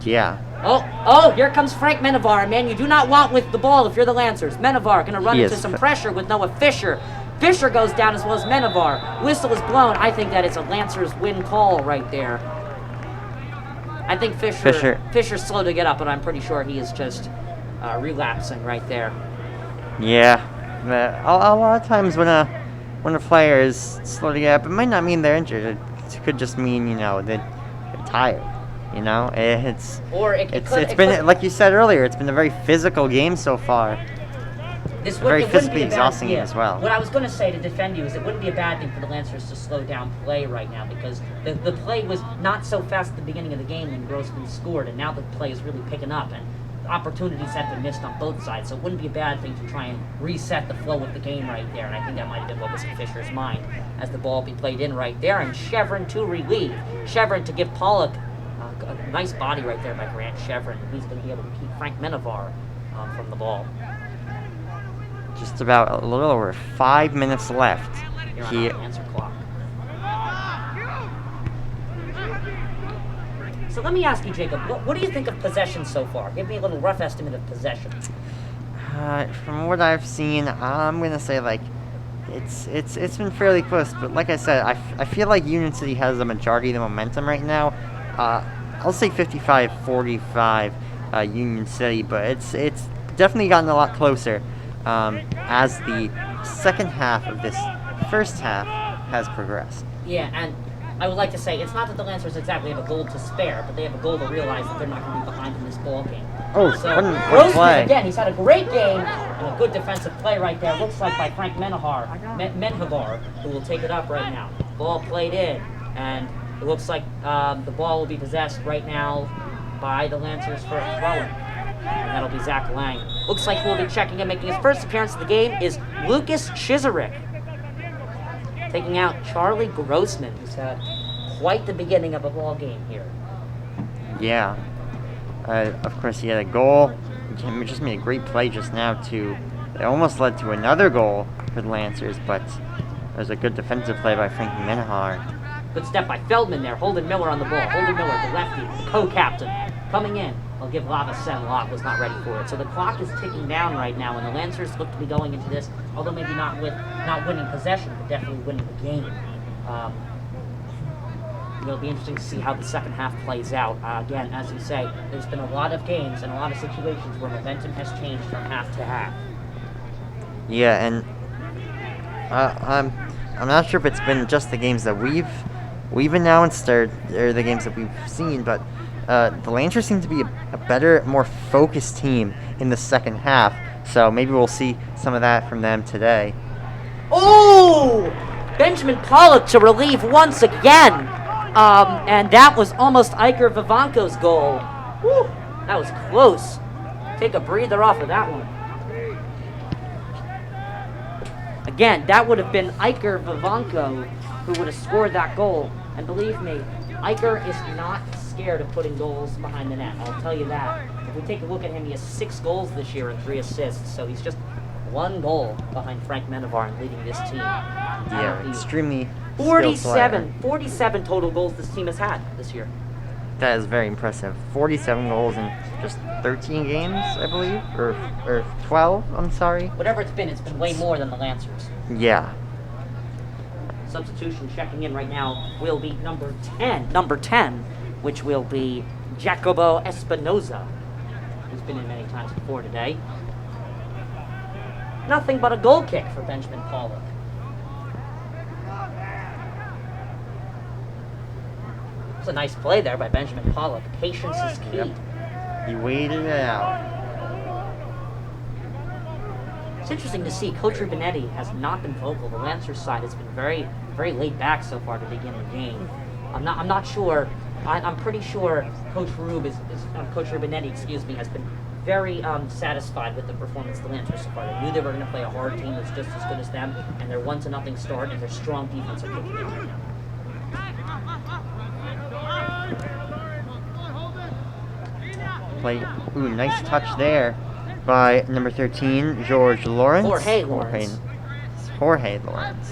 Yeah. Oh, here comes Frank Menjivar, a man you do not want with the ball if you're the Lancers. Menjivar going to run into some pressure with Noah Fisher. Fisher goes down as well as Menjivar. Whistle is blown. I think that it's a Lancers win call right there. I think Fisher's slow to get up, but I'm pretty sure he is just relapsing right there. Yeah. A lot of times when a player is slow to get up, it might not mean they're injured. It could just mean, they're tired. It's been like you said earlier. It's been a very physical game so far. Very physically exhausting game as well. What I was going to say to defend you is it wouldn't be a bad thing for the Lancers to slow down play right now, because the play was not so fast at the beginning of the game when Grossman scored, and now the play is really picking up, and opportunities have been missed on both sides, so it wouldn't be a bad thing to try and reset the flow of the game right there, and I think that might have been what was in Fisher's mind as the ball be played in right there, and Chevron to relieve. Chevron to give Pawlak a nice body right there by Grant Chevron. He's going to be able to keep Frank Menjivar from the ball. Just about a little over 5 minutes left. Here on the answer clock. So let me ask you, Jacob, what do you think of possession so far? Give me a little rough estimate of possession. From what I've seen, I'm gonna say it's been fairly close. But like I said, I feel like Union City has the majority of the momentum right now. I'll say 55-45 Union City, but it's definitely gotten a lot closer. As the second half of this first half has progressed. Yeah, and I would like to say, it's not that the Lancers exactly have a goal to spare, but they have a goal to realize that they're not going to be behind in this ball game. Oh, so what play. Again, he's had a great game, and a good defensive play right there. Looks like by Frank Menjivar, who will take it up right now. Ball played in, and it looks like the ball will be possessed right now by the Lancers for a throw-in. And that'll be Zach Lang. Looks like he'll be checking in. Making his first appearance of the game is Lucas Chizerik, taking out Charlie Grossman, who's had quite the beginning of a ball game here. Yeah. Of course, he had a goal. He just made a great play just now, too. It almost led to another goal for the Lancers, but it was a good defensive play by Frank Menjivar. Good step by Feldman there. Holden Miller on the ball. Holden Miller, the lefty, the co-captain, coming in. I'll give Lava Sen. Locke was not ready for it. So the clock is ticking down right now, and the Lancers look to be going into this, although maybe not winning possession, but definitely winning the game. It'll be interesting to see how the second half plays out. Again, as you say, there's been a lot of games and a lot of situations where momentum has changed from half to half. Yeah, and I'm not sure if it's been just the games that we've announced or the games that we've seen, but the Lancers seem to be a better, more focused team in the second half, so maybe we'll see some of that from them today. Oh! Benjamin Pawlak to relieve once again. And that was almost Iker Vivanko's goal. Whew, that was close. Take a breather off of that one. Again, that would have been Iker Vivanko who would have scored that goal. And believe me, Iker is not scared of putting goals behind the net. I'll tell you that. If we take a look at him, he has 6 goals this year and 3 assists. So he's just 1 goal behind Frank Menjivar and leading this team. Yeah, of the extremely skilled player. 47 total goals this team has had this year. That is very impressive. 47 goals in just 13 games, I believe, or 12. I'm sorry. Whatever it's been way more than the Lancers. Yeah. Substitution checking in right now will be number 10, which will be Jacobo Espinoza, who's been in many times before today. Nothing but a goal kick for Benjamin Pawlak. It's a nice play there by Benjamin Pawlak. Patience is key. Yep. He waited it out. It's interesting to see Coach Rubinetti has not been vocal. The Lancers side has been very, very laid back so far to begin the game. I'm not sure. I'm pretty sure Coach Rubinetti, has been very satisfied with the performance of the Lancers so far. They knew they were going to play a hard team that's just as good as them, and their 1-0 start and their strong defense are kicking in right now. Nice touch there by number 13, George Lawrence. Jorge Lawrence. Jorge Lawrence.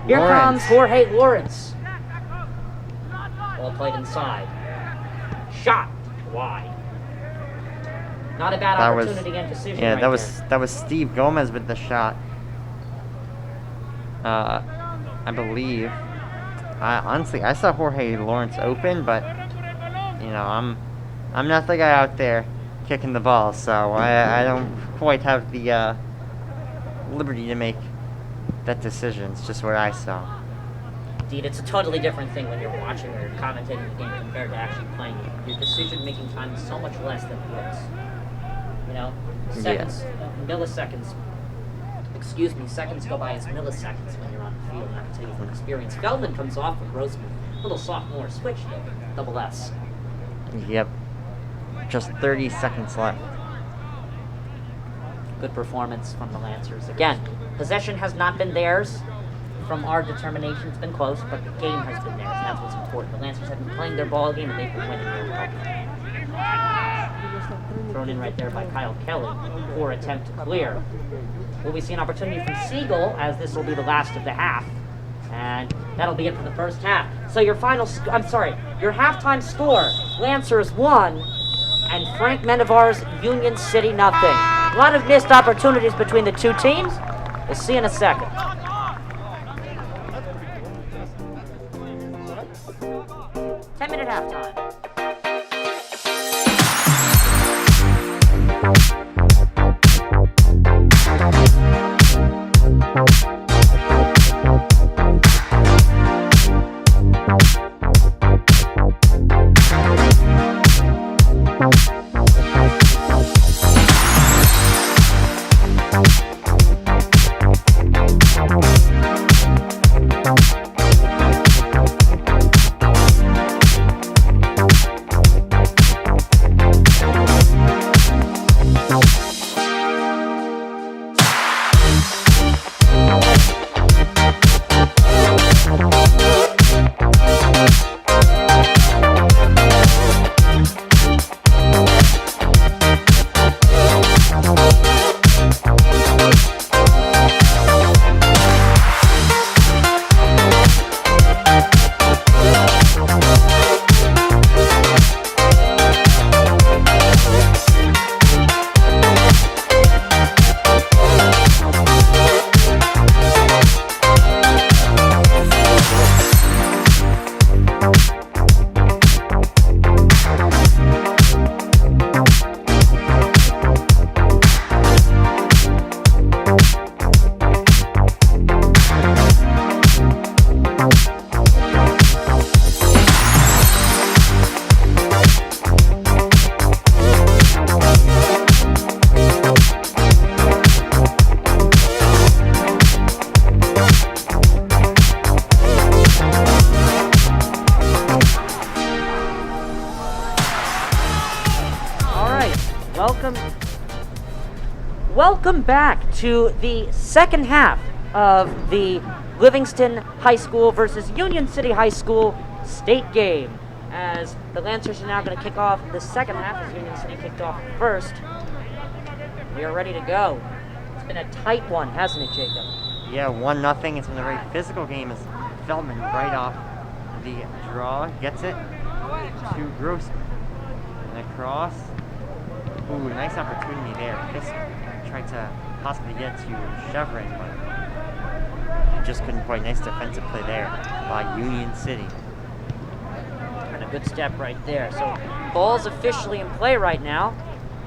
Here comes Jorge Lawrence. Ball played inside. Shot wide. Not a bad opportunity and decision. Yeah, right that was Steve Gomez with the shot. I believe. Honestly, I saw Jorge Lawrence open, but I'm not the guy out there kicking the ball, so I don't quite have the liberty to make that decision. It's just what I saw. Indeed, it's a totally different thing when you're watching or commentating the game compared to actually playing it. Your decision-making time is so much less than it looks. Seconds go by as milliseconds when you're on the field, and I can tell you from experience. Feldman comes off with Grossman. Little sophomore switch there. Double S. Yep. Just 30 seconds left. Good performance from the Lancers. Again, possession has not been theirs. From our determination, it's been close, but the game has been theirs, and that's what's important. The Lancers have been playing their ball game, and they've been winning their ball game. Thrown in right there by Kyle Kelly. Poor attempt to clear. Will we see an opportunity from Siegel, as this will be the last of the half? And that'll be it for the first half. So your halftime score, Lancers 1, and Frank Menjivar's Union City 0. A lot of missed opportunities between the two teams. We'll see in a second. 10-minute halftime. Welcome back to the second half of the Livingston High School versus Union City High School state game. As the Lancers are now going to kick off the second half as Union City kicked off first. We are ready to go. It's been a tight one, hasn't it, Jacob? Yeah, 1-0. It's been a very physical game as Feldman right off the draw gets it to Grossman. And across. Ooh, nice opportunity there. Fisk tried to possibly get to Chevron, but just couldn't quite. Nice defensive play there by Union City. And a good step right there. So ball's officially in play right now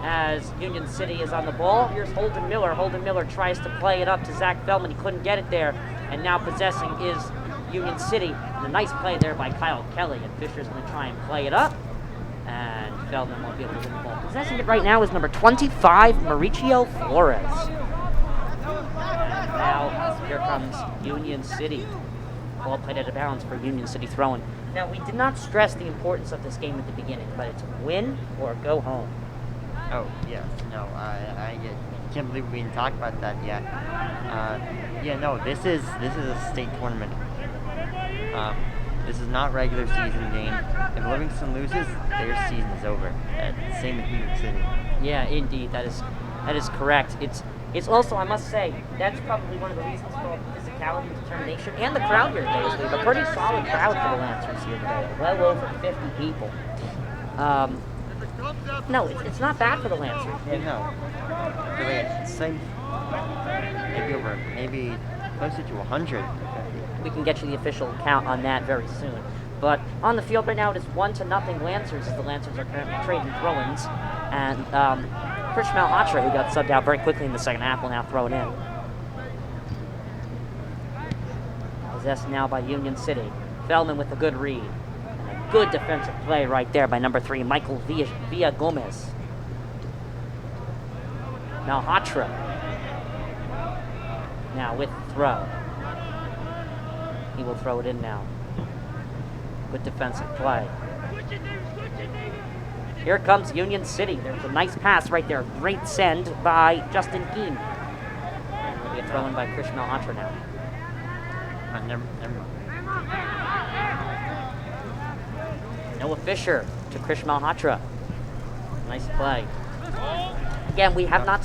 as Union City is on the ball. Here's Holden Miller. Holden Miller tries to play it up to Zach Feldman. He couldn't get it there. And now possessing is Union City. And a nice play there by Kyle Kelly. And Fisher's going to try and play it up. And Feldman won't be able to win the ball. Possessing it right now is number 25, Mauricio Flores. And now here comes Union City. Ball played out of bounds for Union City throwing. Now, we did not stress the importance of this game at the beginning, but it's win or go home. Oh, yes. No, I can't believe we didn't talk about that yet. Yeah, no, this is a state tournament. This is not regular season game. If Livingston loses, their season is over. Same with Union City. Yeah, indeed, that is correct. It's also, I must say, that's probably one of the reasons for all the physicality and determination, and the crowd here today. We have a pretty solid crowd for the Lancers here today, well over 50 people. No, it's not bad for the Lancers. Yeah, no. Same. Maybe closer to 100. We can get you the official count on that very soon. But on the field right now, it is 1-0 Lancers, as the Lancers are currently trading throw-ins. And Chris Malhotra, who got subbed out very quickly in the second half, will now throw it in. Possessed now by Union City. Feldman with a good read. And a good defensive play right there by number 3, Michael Villa Gomez. Malhotra. Now with the throw. He will throw it in now. Good defensive play. Here comes Union City. There's a nice pass right there. Great send by Justin Keene. And will be a throw in by Krish Malhotra now. Never Noah Fisher to Krish Malhotra. Nice play. Again, we have not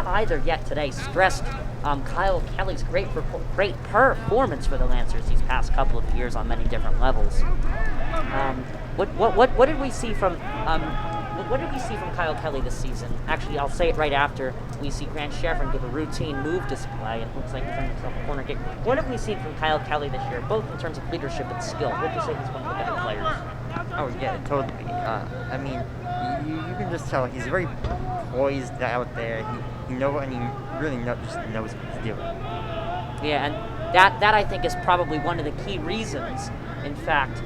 either yet today stressed Kyle Kelly's great performance for the Lancers these past couple of years on many different levels. What did we see from Kyle Kelly this season? Actually, I'll say it right after we see Grant Chevron give a routine move display, and it looks like he's trying himself a corner kick. What have we seen from Kyle Kelly this year, both in terms of leadership and skill? Would you say he's one of the better players? Oh yeah, totally. I mean, you can just tell he's very poised out there. He really just knows what he's doing. Yeah, and that I think is probably one of the key reasons, in fact,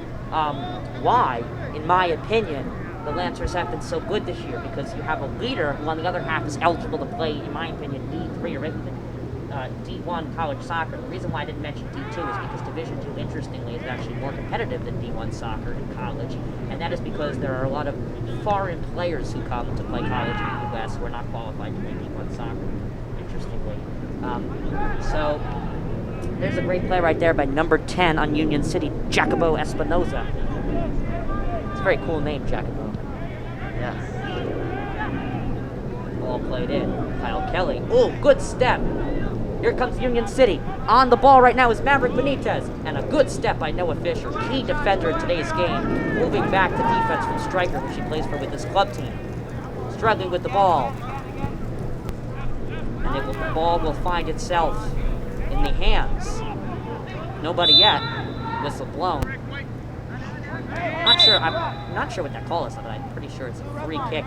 why, in my opinion, the Lancers have been so good this year, because you have a leader who, on the other half, is eligible to play, in my opinion, D3 or even D1 college soccer. The reason why I didn't mention D2 is because Division II, interestingly, is actually more competitive than D1 soccer in college, and that is because there are a lot of foreign players who come to play college in the U.S. who are not qualified to play D1 soccer, interestingly. So there's a great play right there by number 10 on Union City, Jacobo Espinoza. It's a very cool name, Jacobo. Yes. Ball played in. Kyle Kelly. Oh, good step. Here comes Union City. On the ball right now is Maverick Benitez. And a good step by Noah Fisher, key defender in today's game. Moving back to defense from striker, which he plays for with his club team. Struggling with the ball. And the ball will find itself in the hands. Nobody yet. Whistle blown. I'm not sure what that call is, but I'm pretty sure it's a free kick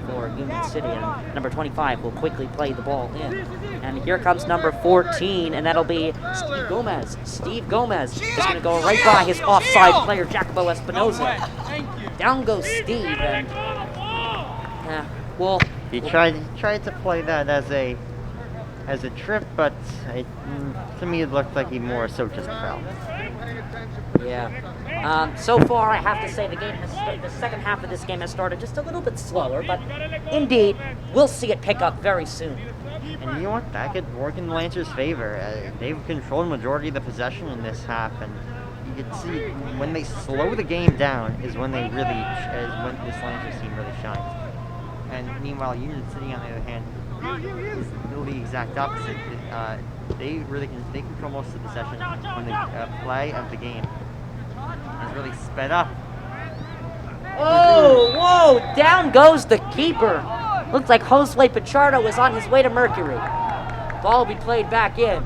for Union City. And number 25 will quickly play the ball in. And here comes number 14, and that'll be Steve Gomez. Steve Gomez is going to go right by his offside player, Jacobo Espinoza. Down goes Steve, and He tried to play that as a trip, but to me it looked like he more so just fell. Yeah. So far, I have to say the second half of this game has started just a little bit slower, but indeed, we'll see it pick up very soon. And you know what? That could work in the Lancers' favor. They've controlled the majority of the possession in this half, and you can see when they slow the game down is when when this Lancers team really shines. And meanwhile, Union City, on the other hand, is the exact opposite. they control most of the session when the play of the game is really sped up. Oh, whoa! Down goes the keeper. Looks like Josue Pichardo was on his way to Mercury. Ball will be played back in.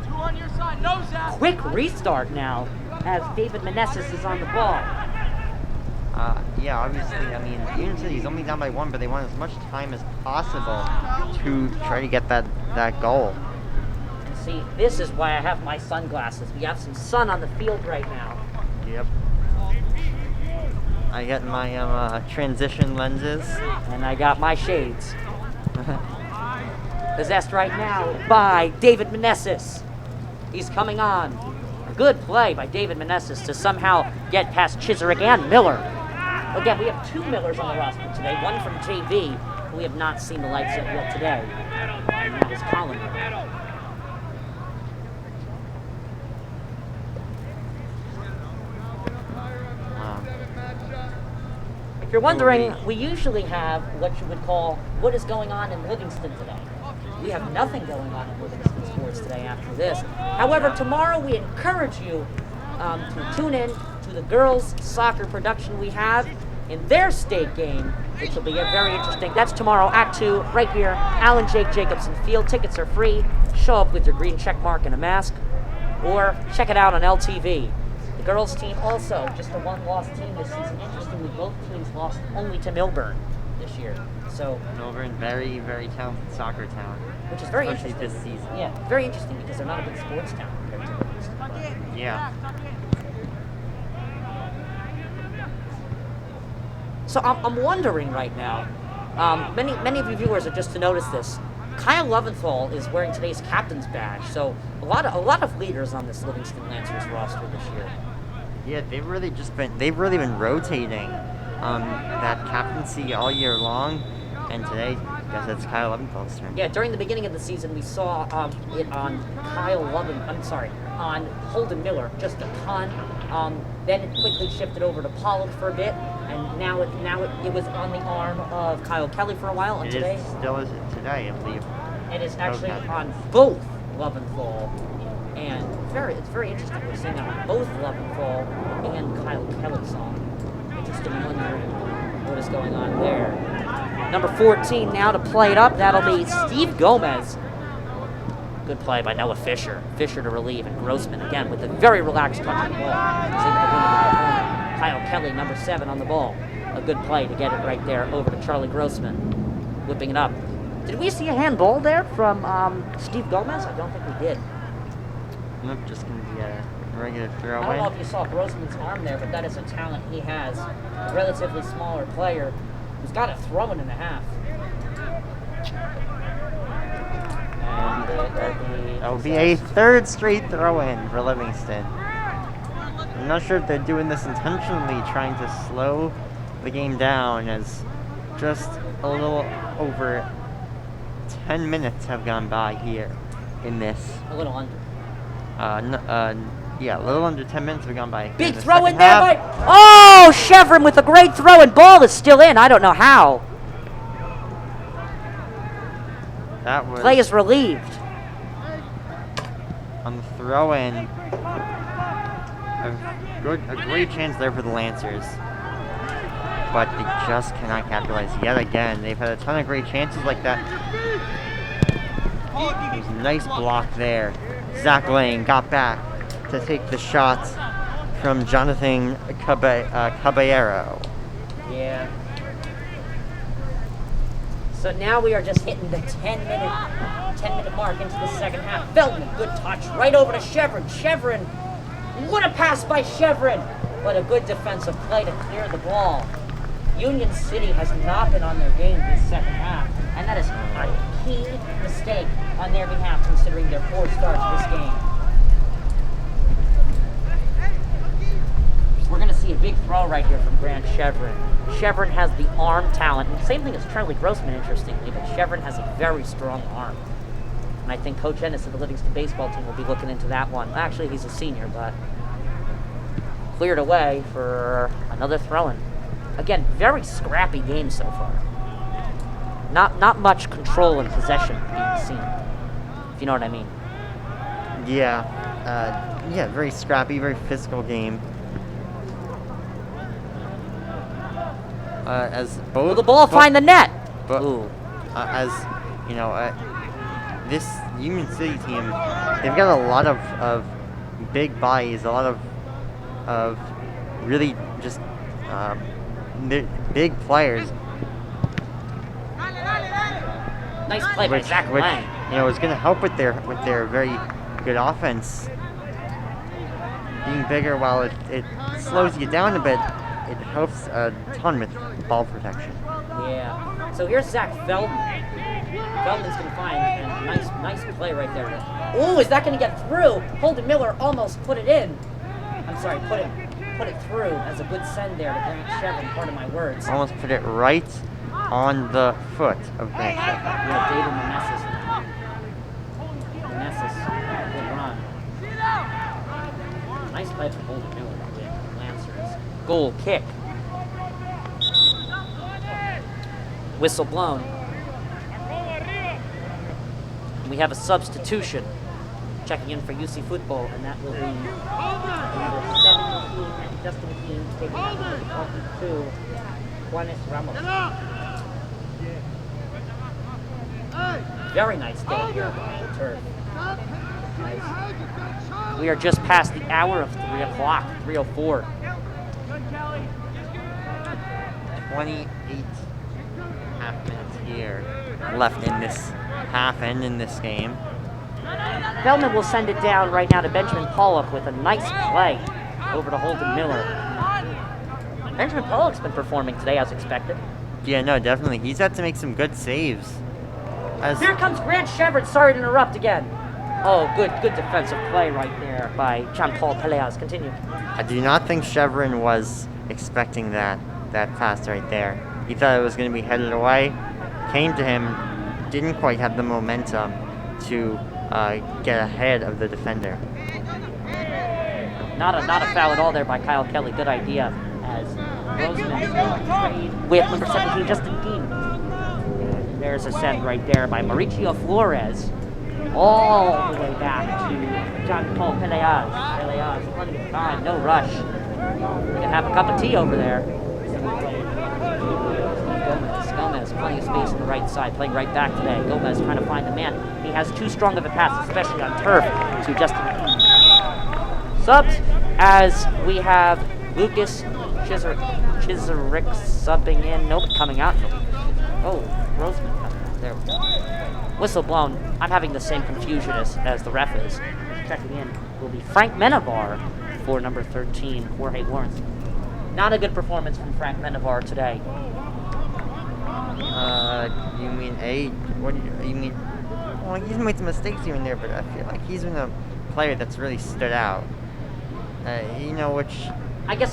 Quick restart now as David Meneses is on the ball. Yeah, obviously, I mean, Union City is only down by 1, but they want as much time as possible to try to get that goal. See, this is why I have my sunglasses. We have some sun on the field right now. Yep. I got my transition lenses. And I got my shades. Possessed right now by David Meneses. He's coming on. A good play by David Meneses to somehow get past Chiserick and Miller. Again, we have 2 Millers on the roster today. One from JV, who we have not seen the lights of yet today. And that is Colin. If you're wondering, we usually have what you would call what is going on in Livingston today. We have nothing going on in Livingston sports today after this. However, tomorrow we encourage you to tune in to the girls' soccer production we have in their state game, which will be very interesting. That's tomorrow, Act 2, right here, Alan Jake Jacobson Field. Tickets are free. Show up with your green check mark and a mask, or check it out on LTV. The girls' team also just a one-loss team this season. Interestingly, both teams lost only to Milburn this year. So Milburn, very, very talented soccer town. Which is very especially interesting. this season. Yeah, very interesting because they're not a big sports town compared to Livingston. Yeah. So I'm wondering right now, many of you viewers are just to notice this. Kyle Loventhal is wearing today's captain's badge, so a lot of leaders on this Livingston Lancers roster this year. Yeah, they've really been rotating that captaincy all year long, and today, I guess it's Kyle Leventhal's turn. Yeah, during the beginning of the season, we saw it on on Holden Miller, just a ton. Then it quickly shifted over to Pawlak for a bit, and now it was on the arm of Kyle Kelly for a while, and today Still is today, I believe. it is actually on both Loventhal, and it's very interesting. We're seeing that on both Loventhal and Kyle Kelly's song. Interesting, wondering what is going on there. Number 14 now to play it up. That'll be Steve Gomez. Good play by Noah Fisher. Fisher to relieve, and Grossman again with a very relaxed touch on the ball. Kyle Kelly, number 7, on the ball. A good play to get it right there over to Charlie Grossman. Whipping it up. Did we see a handball there from Steve Gomez? I don't think we did. Nope, just going to be a regular throw I don't know if you saw Grossman's arm there, but that is a talent he has. A relatively smaller player who's got a throw-in and a half. And that'll be a 3rd straight throw-in for Livingston. I'm not sure if they're doing this intentionally, trying to slow the game down, as just a little over 10 minutes have gone by here in this. a little under. Yeah, a little under 10 minutes have gone by. Big the throw in second there half. by... Oh, Chevron with a great throw, and ball is still in. I don't know how. That was Play is relieved. on the throw-in. A great chance there for the Lancers, but they just cannot capitalize yet again. They've had a ton of great chances like that. There's a nice block there. Zach Lane got back to take the shot from Jonathan Caballero. Yeah. So now we are just hitting the 10-minute mark into the second half. Feldman, good touch, right over to Chevron. Chevron, what a pass by Chevron! But a good defensive play to clear the ball. Union City has not been on their game this second half, and that is a key mistake on their behalf, considering their poor start to this game. We're going to see a big throw right here from Grant Chevron. Chevron has the arm talent, and same thing as Charlie Grossman, interestingly, but Chevron has a very strong arm. And I think Coach Ennis of the Livingston baseball team will be looking into that one. Actually, he's a senior, but cleared away for another throw-in. Again, very scrappy game so far. Not much control and possession being seen, if you know what I mean. Yeah, very scrappy, very physical game. As both Will the ball find the net? But Ooh. as you know, this Union City team, they've got a lot of big bodies, a lot of really just big players. Nice play by Zach Lang. Is going to help with their very good offense. Being bigger, while it slows you down a bit, it helps a ton with ball protection. Yeah. So here's Zach Feldman. Feldman's going to find a nice play right there. Ooh, is that going to get through? Holden Miller almost put it in. I'm sorry, put it through as a good send there to Grant Shevin, part of my words. Almost put it right on the foot of Grant Shevin. Yeah, David Meneses, good run. Nice play from Holden Miller with Lancers. Goal kick. Whistle blown. We have a substitution checking in for UC football, and that will be number 17 and Justin Keane taking out number 22, Juanes Ramos. Very nice day here on the turf. Nice. We are just past the hour of 3 o'clock, 3:04. 28.5 minutes here left in this half and in this game. Feldman will send it down right now to Benjamin Pawlak with a nice play over to Holden Miller. Benjamin Pawlak's been performing today as expected. Yeah, no, definitely. He's had to make some good saves. Here comes Grant Shevard. Sorry to interrupt again. Oh, good defensive play right there by Jean-Paul Peleas. Continue. I do not think Chevron was expecting that pass right there. He thought it was going to be headed away. Came to him, didn't quite have the momentum to get ahead of the defender. Not a foul at all there by Kyle Kelly. Good idea. As Roseman trade with number 17, Justin Keane. There's a send right there by Mauricio Flores. All the way back to Jean-Paul Peleas. Peleas, plenty of time, no rush. We can have a cup of tea over there. Gomez, plenty of space on the right side, playing right back today. Gomez trying to find the man. He has too strong of a pass, especially on turf, to Justin Keane. Subs, as we have Lucas Chisarick subbing in. Nope, coming out. Oh, Roseman coming out. There we go. Whistle blown. I'm having the same confusion as the ref is. Checking in will be Frank Menjivar for number 13, Jorge Lawrence. Not a good performance from Frank Menjivar today. You mean what do you mean? Well, he's made some mistakes here and there, but I feel like he's been a player that's really stood out. Which I guess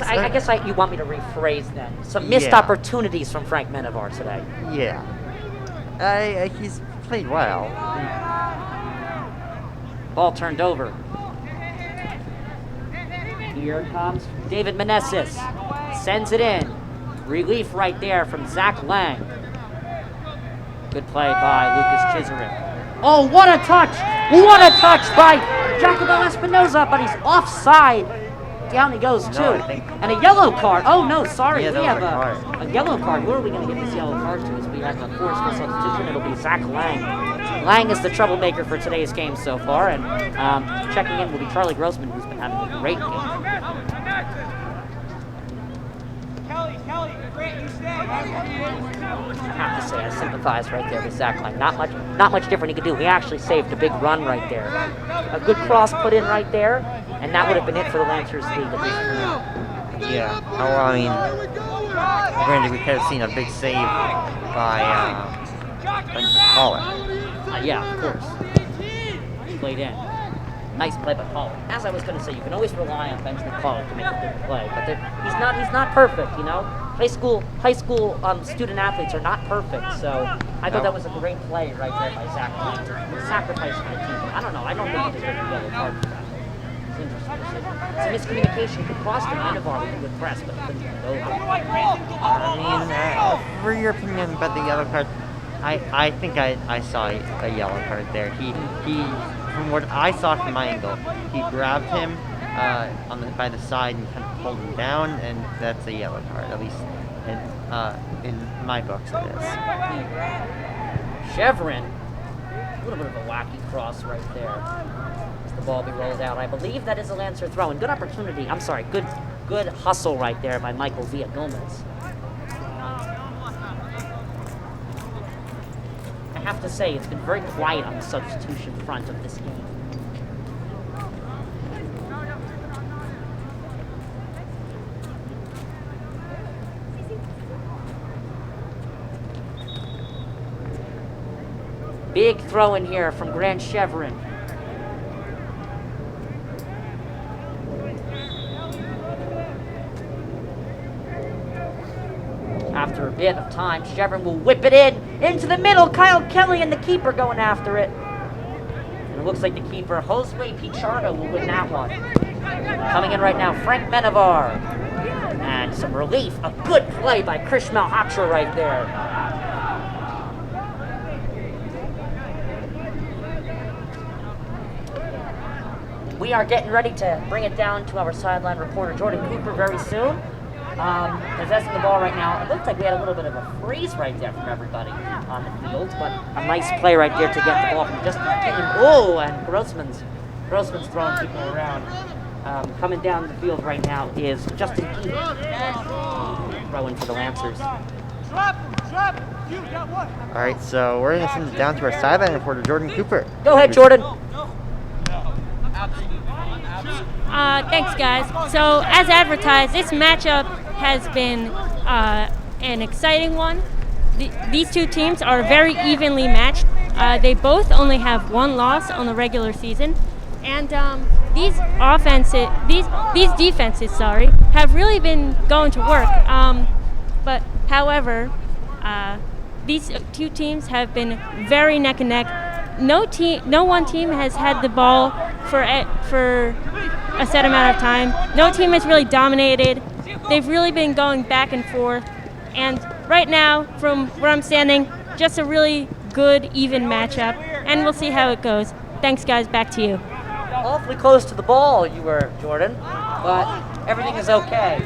you want me to rephrase then. Some missed opportunities from Frank Menjivar today. Yeah. He's played well. Ball turned over. Here comes David Meneses. Sends it in. Relief right there from Zach Lang. Good play by Lucas Chisarick. Oh, what a touch! What a touch by Jacobo Espinoza, but he's offside. Down he goes, too. And a yellow card. Oh, no, sorry. Yeah, we have a yellow card. Who are we going to give this yellow card to? As we have a forceful substitution. It'll be Zach Lang. Lang is the troublemaker for today's game so far. And checking in will be Charlie Grossman, who's been having a great game. I have to say, I sympathize right there with Zach Lang. Not much different he could do. He actually saved a big run right there. A good cross put in right there, and that would have been it for the Lancers lead at least for now. Yeah. Oh, I mean, granted, we could have seen a big save by Benjamin Pawlak. Yeah, of course. Played in. Nice play by Pawlak. As I was going to say, you can always rely on Benjamin Pawlak to make a big play, but he's not perfect, you know. High school student athletes are not perfect, so I thought that was a great play right there by Zach Lang, sacrificing the team. I don't know. I don't think he deserved a yellow card for that. It's interesting to see. Some miscommunication could cost him Menjivar with a good press, but he couldn't get it over. I mean, for your opinion about the yellow card, I think I saw a yellow card there. He from what I saw from my angle, he grabbed him by the side and kind of pulled him down, and that's a yellow card, at least in my books it is. Chevron, a little bit of a wacky cross right there. As the ball be rolled out. I believe that is a Lancer throw, and good opportunity. I'm sorry, good hustle right there by Michael Villagomez. I have to say, it's been very quiet on the substitution front of this game. Big throw in here from Grant Chevron. After a bit of time, Chevron will whip it into the middle. Kyle Kelly and the keeper going after it. And it looks like the keeper, Josue Pichardo, will win that one. Coming in right now, Frank Menjivar. And some relief. A good play by Krish Malhotra right there. We are getting ready to bring it down to our sideline reporter, Jordan Cooper, very soon. Possessing the ball right now. It looked like we had a little bit of a freeze right there from everybody on the field, but a nice play right there to get the ball from Justin King. Oh, and Grossman's throwing people around. Coming down the field right now is Justin King. Throwing for the Lancers. All right, so we're going to send it down to our sideline reporter, Jordan Cooper. Go ahead, Jordan. Thanks, guys. So, as advertised, this matchup has been an exciting one. These two teams are very evenly matched. They both only have one loss on the regular season, and these defenses, have really been going to work. But however, these two teams have been very neck and neck. No one team has had the ball for a set amount of time. No team has really dominated. They've really been going back and forth. And right now, from where I'm standing, just a really good, even matchup. And we'll see how it goes. Thanks, guys. Back to you. Awfully close to the ball, you were, Jordan, but everything is okay.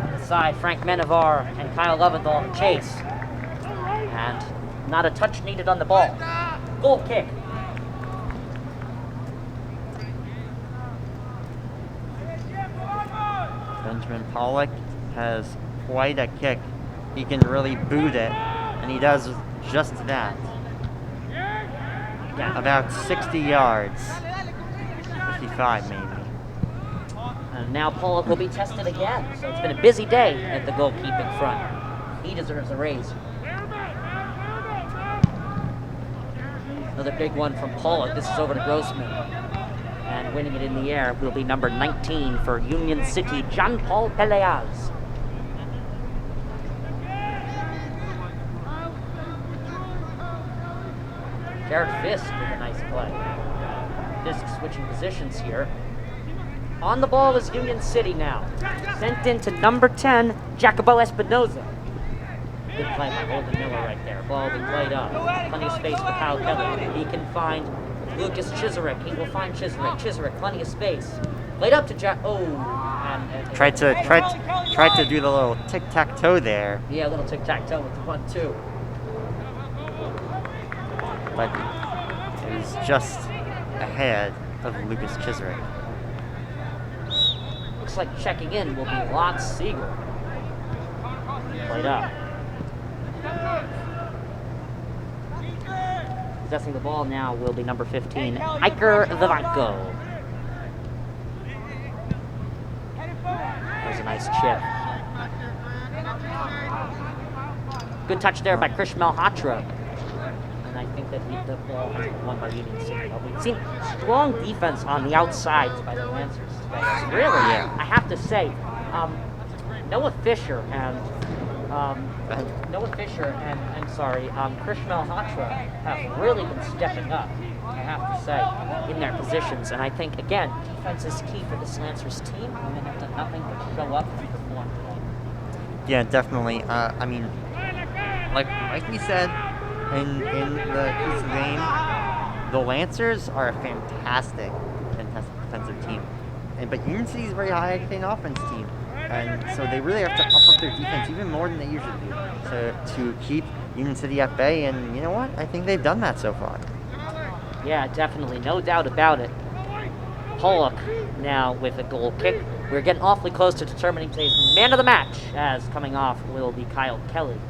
On the side, Frank Menjivar and Kyle Loventhal to chase. And not a touch needed on the ball. Goal kick. Benjamin Pawlak has quite a kick. He can really boot it, and he does just that. Yeah. About 60 yards. 55 maybe. And now Pawlak will be tested again. So it's been a busy day at the goalkeeping front. He deserves a raise. Another big one from Pawlak. This is over to Grossman. And winning it in the air will be number 19 for Union City, Jean-Paul Peleas. Jared Fisk with a nice play. Fisk switching positions here. On the ball is Union City now. Sent in to number 10, Jacobo Espinoza. Good play by Holden Miller right there. Ball being played up. Plenty of space for Kyle Kelly. He can find Lucas Chisarick. He will find Chisarick. Chisarick, plenty of space. Played up to Jack. Oh, and Tried to do the little tic-tac-toe there. Yeah, a little tic-tac-toe with the 1-2. But it was just ahead of Lucas Chisarick. Looks like checking in will be Lotz Siegel. Played up. Possessing the ball now will be number 15, Iker Vivanko. There's a nice chip. Good touch there by Krish Malhotra. And I think that the ball has been won by Union City. We've seen strong defense on the outsides by the Lancers today. Really, Yeah. I have to say, Noah Fisher and Krish Malhotra have really been stepping up, I have to say, in their positions. And I think, again, defense is key for this Lancers team, and they have done nothing but show up and perform today. Yeah, definitely. I mean, like we said in the piece of the game, the Lancers are a fantastic defensive team, but Union City is a very high-octane offense team, and so they really have to up their defense even more than they usually do to keep Union City at bay. And you know what? I think they've done that so far. Yeah, definitely, no doubt about it. Pawlak now with a goal kick. We're getting awfully close to determining today's man of the match, as coming off will be Kyle Kelly.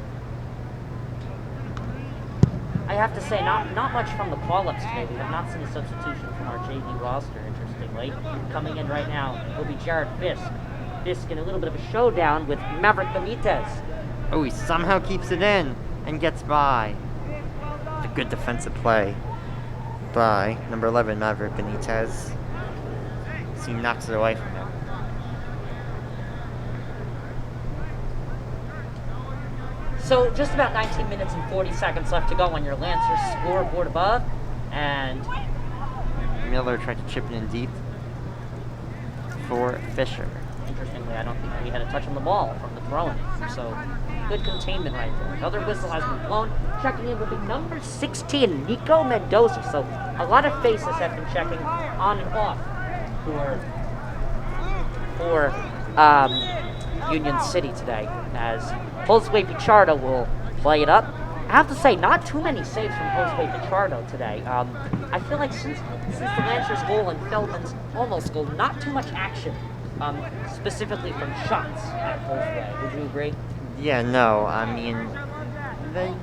I have to say, not much from the Pawlaks today. We have not seen a substitution from our JV roster, interestingly. Coming in right now will be Jared Fisk. Fisk in a little bit of a showdown with Maverick Benitez. Oh, he somehow keeps it in and gets by. A good defensive play by number 11, Maverick Benitez. So he knocks it away from him. So just about 19 minutes and 40 seconds left to go on your Lancers scoreboard above, and Miller tried to chip it in deep for Fisher. interestingly, I don't think we had a touch on the ball from the throwing, so good containment right there. Another whistle has been blown. Checking in will be number 16, Nico Mendoza. So a lot of faces have been checking on and off for Union City today, as Josue Pichardo will play it up. I have to say, not too many saves from Josue Pichardo today. I feel like since the Lancers goal and Feldman's almost goal, not too much action, specifically from shots at Josue. Would you agree? Yeah, no, I mean,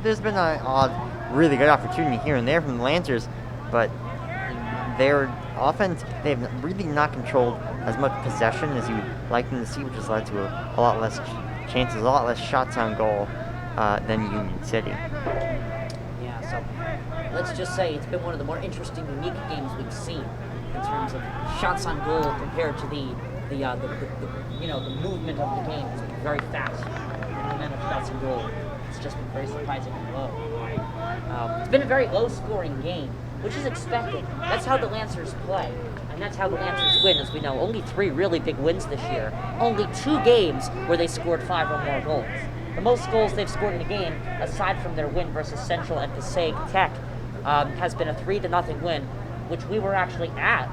there's been an odd, really good opportunity here and there from the Lancers, but their offense, they've really not controlled as much possession as you'd like them to see, which has led to a lot less chances, a lot less shots on goal than Union City. Yeah, so let's just say it's been one of the more interesting, unique games we've seen in terms of shots on goal compared to the movement of the game. It's been very fast. The amount of shots on goal, it's just been very surprisingly low. It's been a very low-scoring game, which is expected. That's how the Lancers play, and that's how the Lancers win. As we know, only 3 really big wins this year. Only 2 games where they scored 5 or more goals. The most goals they've scored in a game, aside from their win versus Central and Passaic Tech, has been a 3-0 win, which we were actually at,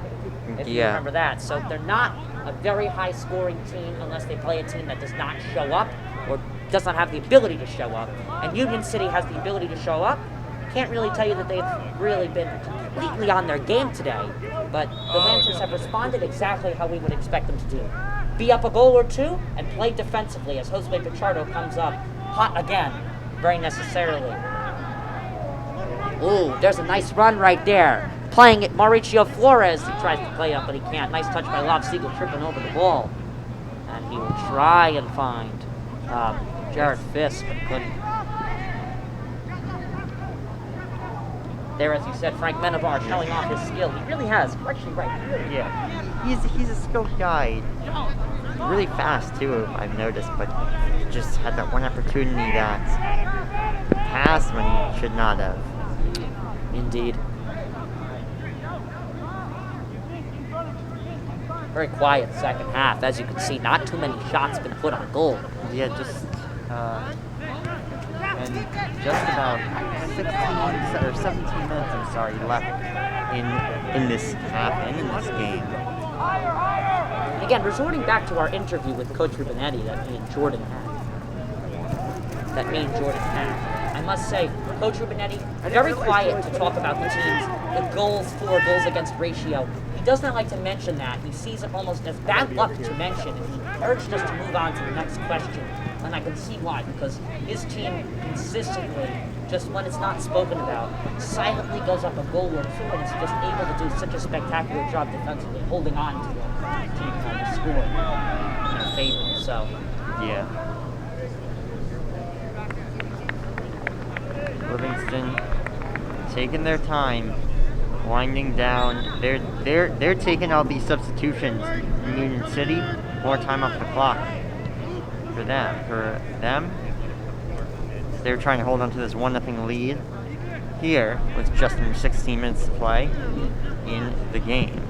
if you remember that. So they're not a very high-scoring team unless they play a team that does not show up or does not have the ability to show up. And Union City has the ability to show up. Can't really tell you that they've really been completely on their game today, but the Lancers have responded exactly how we would expect them to do. Be up a goal or 2 and play defensively as Josue Pichardo comes up hot again, very necessarily. Ooh, there's a nice run right there. Playing it, Mauricio Flores, he tries to play up, but he can't. Nice touch by Lob Siegel, tripping over the ball. And he will try and find Jared Fisk, but couldn't. There, as you said, Frank Menjivar showing off his skill. He really has. Actually, right here. Yeah, he's a skilled guy. Really fast too, I've noticed, but just had that one opportunity that passed when he should not have. Indeed. Very quiet second half. As you can see, not too many shots been put on goal. Yeah, and just about 16 or 17 minutes, left in this half and in this game. Again, resorting back to our interview with Coach Rubinetti that me and Jordan had. I must say, Coach Rubinetti, very quiet to talk about the team's goals against ratio. He does not like to mention that. He sees it almost as bad luck to mention, and he urged us to move on to the next question. And I can see why, because his team consistently, just when it's not spoken about, silently goes up a goal or 2, and it's just able to do such a spectacular job defensively, holding on to the team to score in their favor. So, yeah. Livingston taking their time, winding down. They're taking all these substitutions in Union City. More time off the clock. For them, they're trying to hold on to this 1-0 lead here with just under 16 minutes to play in the game.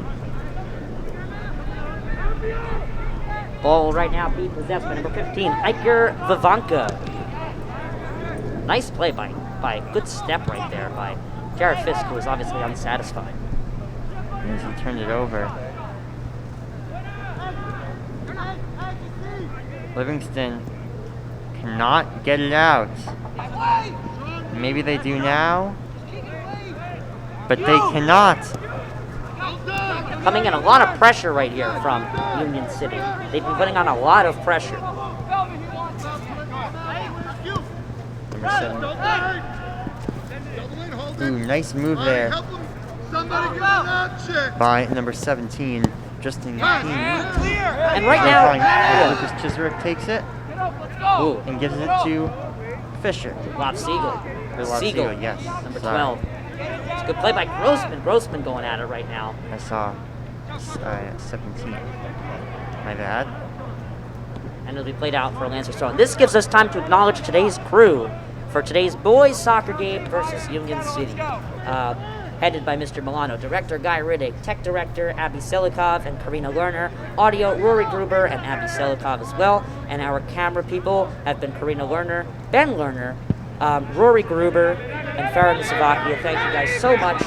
ball right now being possessed by number 15, Iker Vivanka. Nice play by good step right there by Jared Fisk, who is obviously unsatisfied. As he turned it over. Livingston cannot get it out. Maybe they do now, but they cannot. Coming in a lot of pressure right here from Union City. They've been putting on a lot of pressure. Number 7. Ooh, nice move there by number 17, Justin King. And right now, Lucas Chiserick takes it ooh, and gives it to Fisher. Lob Siegel. Or Lob Siegel, Siegel, yes. number Sorry. 12. It's a good play by Grossman. Grossman going at it right now. I saw 17. My bad. And it'll be played out for a Lancers throw. And this gives us time to acknowledge today's crew for today's boys soccer game versus Union City. Headed by Mr. Milano, Director Guy Riddick, Tech Director Abby Selikov and Karina Lerner, Audio Rory Gruber and Abby Selikov as well, and our camera people have been Karina Lerner, Ben Lerner, Rory Gruber, and Farah Misavakia. Thank you guys so much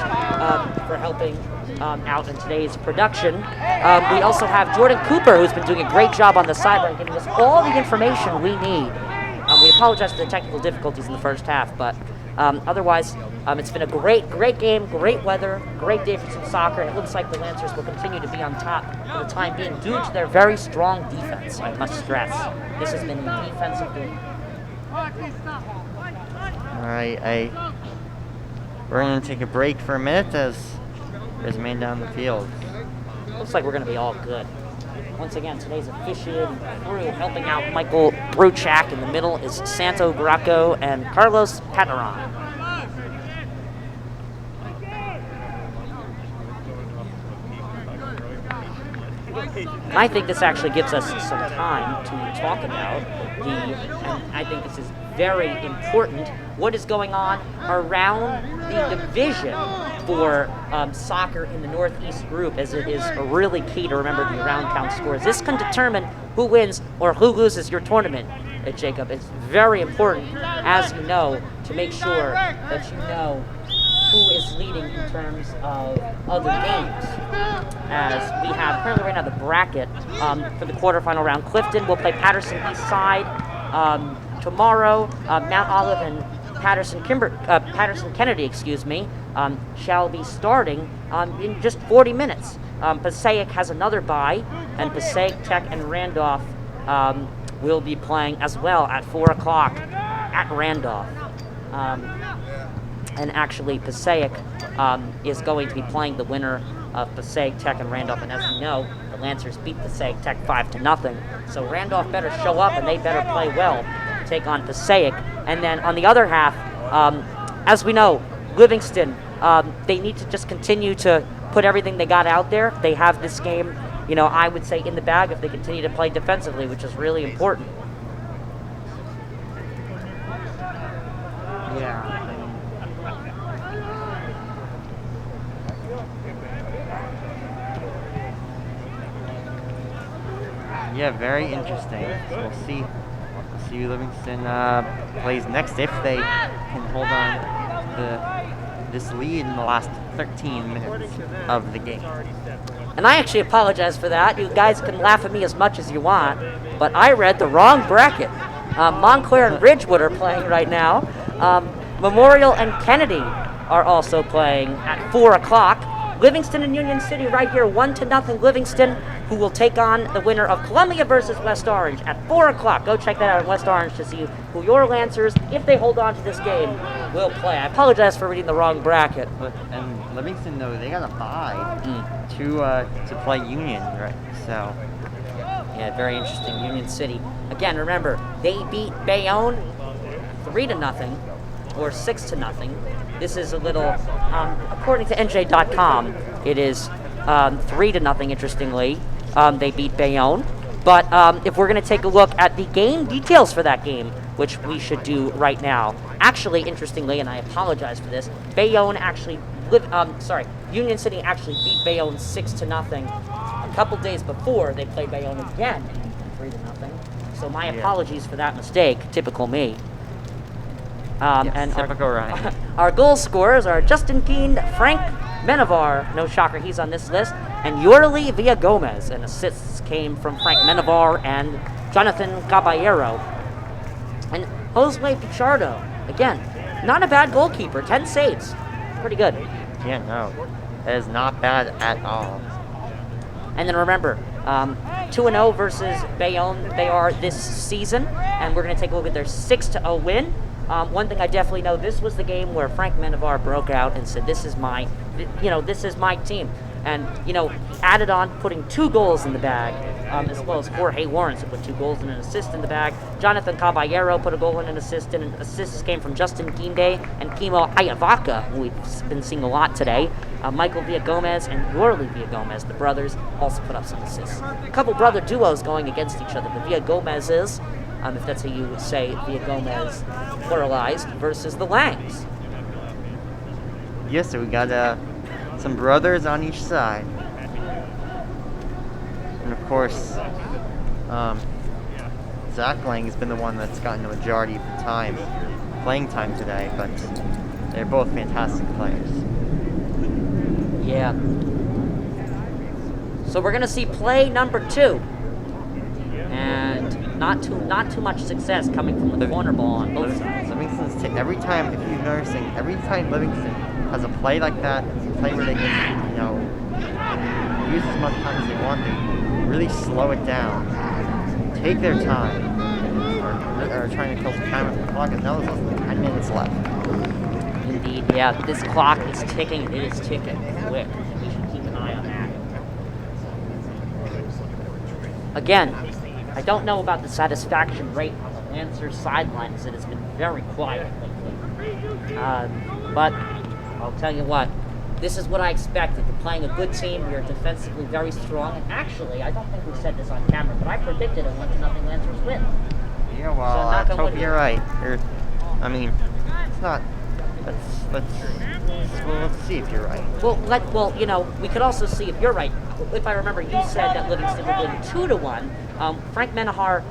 for helping out in today's production. We also have Jordan Cooper, who's been doing a great job on the sideline, giving us all the information we need. We apologize for the technical difficulties in the first half, but otherwise, it's been a great game, great weather, great day for some soccer, and it looks like the Lancers will continue to be on top for the time being due to their very strong defense, I must stress. This has been a defensive game. All right, we're going to take a break for a minute as there's a man down the field. Looks like we're going to be all good. Once again, today's officiating crew helping out Michael Bruchak. In the middle is Santo Graco and Carlos Pataron. I think this actually gives us some time to talk about and I think this is very important, what is going on around the division for soccer in the Northeast group, as it is really key to remember the around count scores. This can determine who wins or who loses your tournament, Jacob. It's very important, as you know, to make sure that you know who is leading in terms of other games. As we have currently right now the bracket for the quarterfinal round. Clifton will play Patterson East Side tomorrow. Mount Olive and Patterson Kennedy, shall be starting in just 40 minutes. Passaic has another bye, and Passaic Tech and Randolph will be playing as well at 4 o'clock at Randolph. And actually, Passaic is going to be playing the winner of Passaic Tech and Randolph. And as you know, the Lancers beat Passaic Tech 5-0. So Randolph better show up and they better play well to take on Passaic. And then on the other half, as we know, Livingston, they need to just continue to put everything they got out there. They have this game, I would say in the bag if they continue to play defensively, which is really important. Yeah. Yeah, very interesting. So we'll see who Livingston plays next if they can hold on to this lead in the last 13 minutes of the game. And I actually apologize for that. You guys can laugh at me as much as you want, but I read the wrong bracket. Montclair and Ridgewood are playing right now. Memorial and Kennedy are also playing at 4 o'clock. Livingston and Union City right here, 1-0 Livingston, who will take on the winner of Columbia versus West Orange at 4 o'clock. Go check that out in West Orange to see who your Lancers, if they hold on to this game, will play. I apologize for reading the wrong bracket. And Livingston, though, they got a bye to play Union, right? So. Yeah, very interesting. Union City. Again, remember, they beat Bayonne 3-0 or 6-0. This is a little, according to NJ.com, it is 3-0, interestingly. They beat Bayonne. But if we're going to take a look at the game details for that game, which we should do right now. Actually, interestingly, and I apologize for this, Union City actually beat Bayonne 6-0. A couple days before, they played Bayonne again, 3-0. So my apologies for that mistake, typical me. Yes, and typical Ryan. our goal scorers are Justin Keen, Frank Menjivar, no shocker, he's on this list, and Yorli Villagomez. And assists came from Frank Menjivar and Jonathan Caballero. And Josue Pichardo, again, not a bad goalkeeper, 10 saves. Pretty good. Yeah, no. That is not bad at all. And then remember, 2-0 versus Bayonne they are this season, and we're going to take a look at their 6-0 win. One thing I definitely know, this was the game where Frank Menjivar broke out and said, this is my team. And, he added on putting 2 goals in the bag, as well as Jorge Lawrence, who put 2 goals and an assist in the bag. Jonathan Caballero put a goal and an assist, and assists came from Justin Guinde and Kimo Hayavaca, who we've been seeing a lot today. Michael Villagomez and Yorli Villagomez, the brothers, also put up some assists. A couple brother duos going against each other. The Villagomezes, if that's how you would say Villagomez pluralized, versus the Langs. Yes, so we got some brothers on each side. And of course, Zach Lang has been the one that's gotten the majority of the playing time today, but they're both fantastic players. Yeah. So we're gonna see play number 2, and not too much success coming from the corner ball on both sides. Livingston's every time, if you're noticing, every time Livingston has a play like that, a play where they can, use as much time as they want, they really slow it down, take their time, or trying to kill some time with the clock, and now there's less than 10 minutes left. Indeed, yeah, this clock is ticking, and it is ticking quick. We should keep an eye on that. Again, I don't know about the satisfaction rate on the Lancers sidelines. It has been very quiet lately. But I'll tell you what, this is what I expected. We're playing a good team. We are defensively very strong. And actually, I don't think we said this on camera, but I predicted a 1-0 Lancers win. Yeah, well, I hope you're right. It's not. Let's see if you're right. Well, we could also see if you're right. If I remember, you said that Livingston would win 2-1. Frank Menjivar,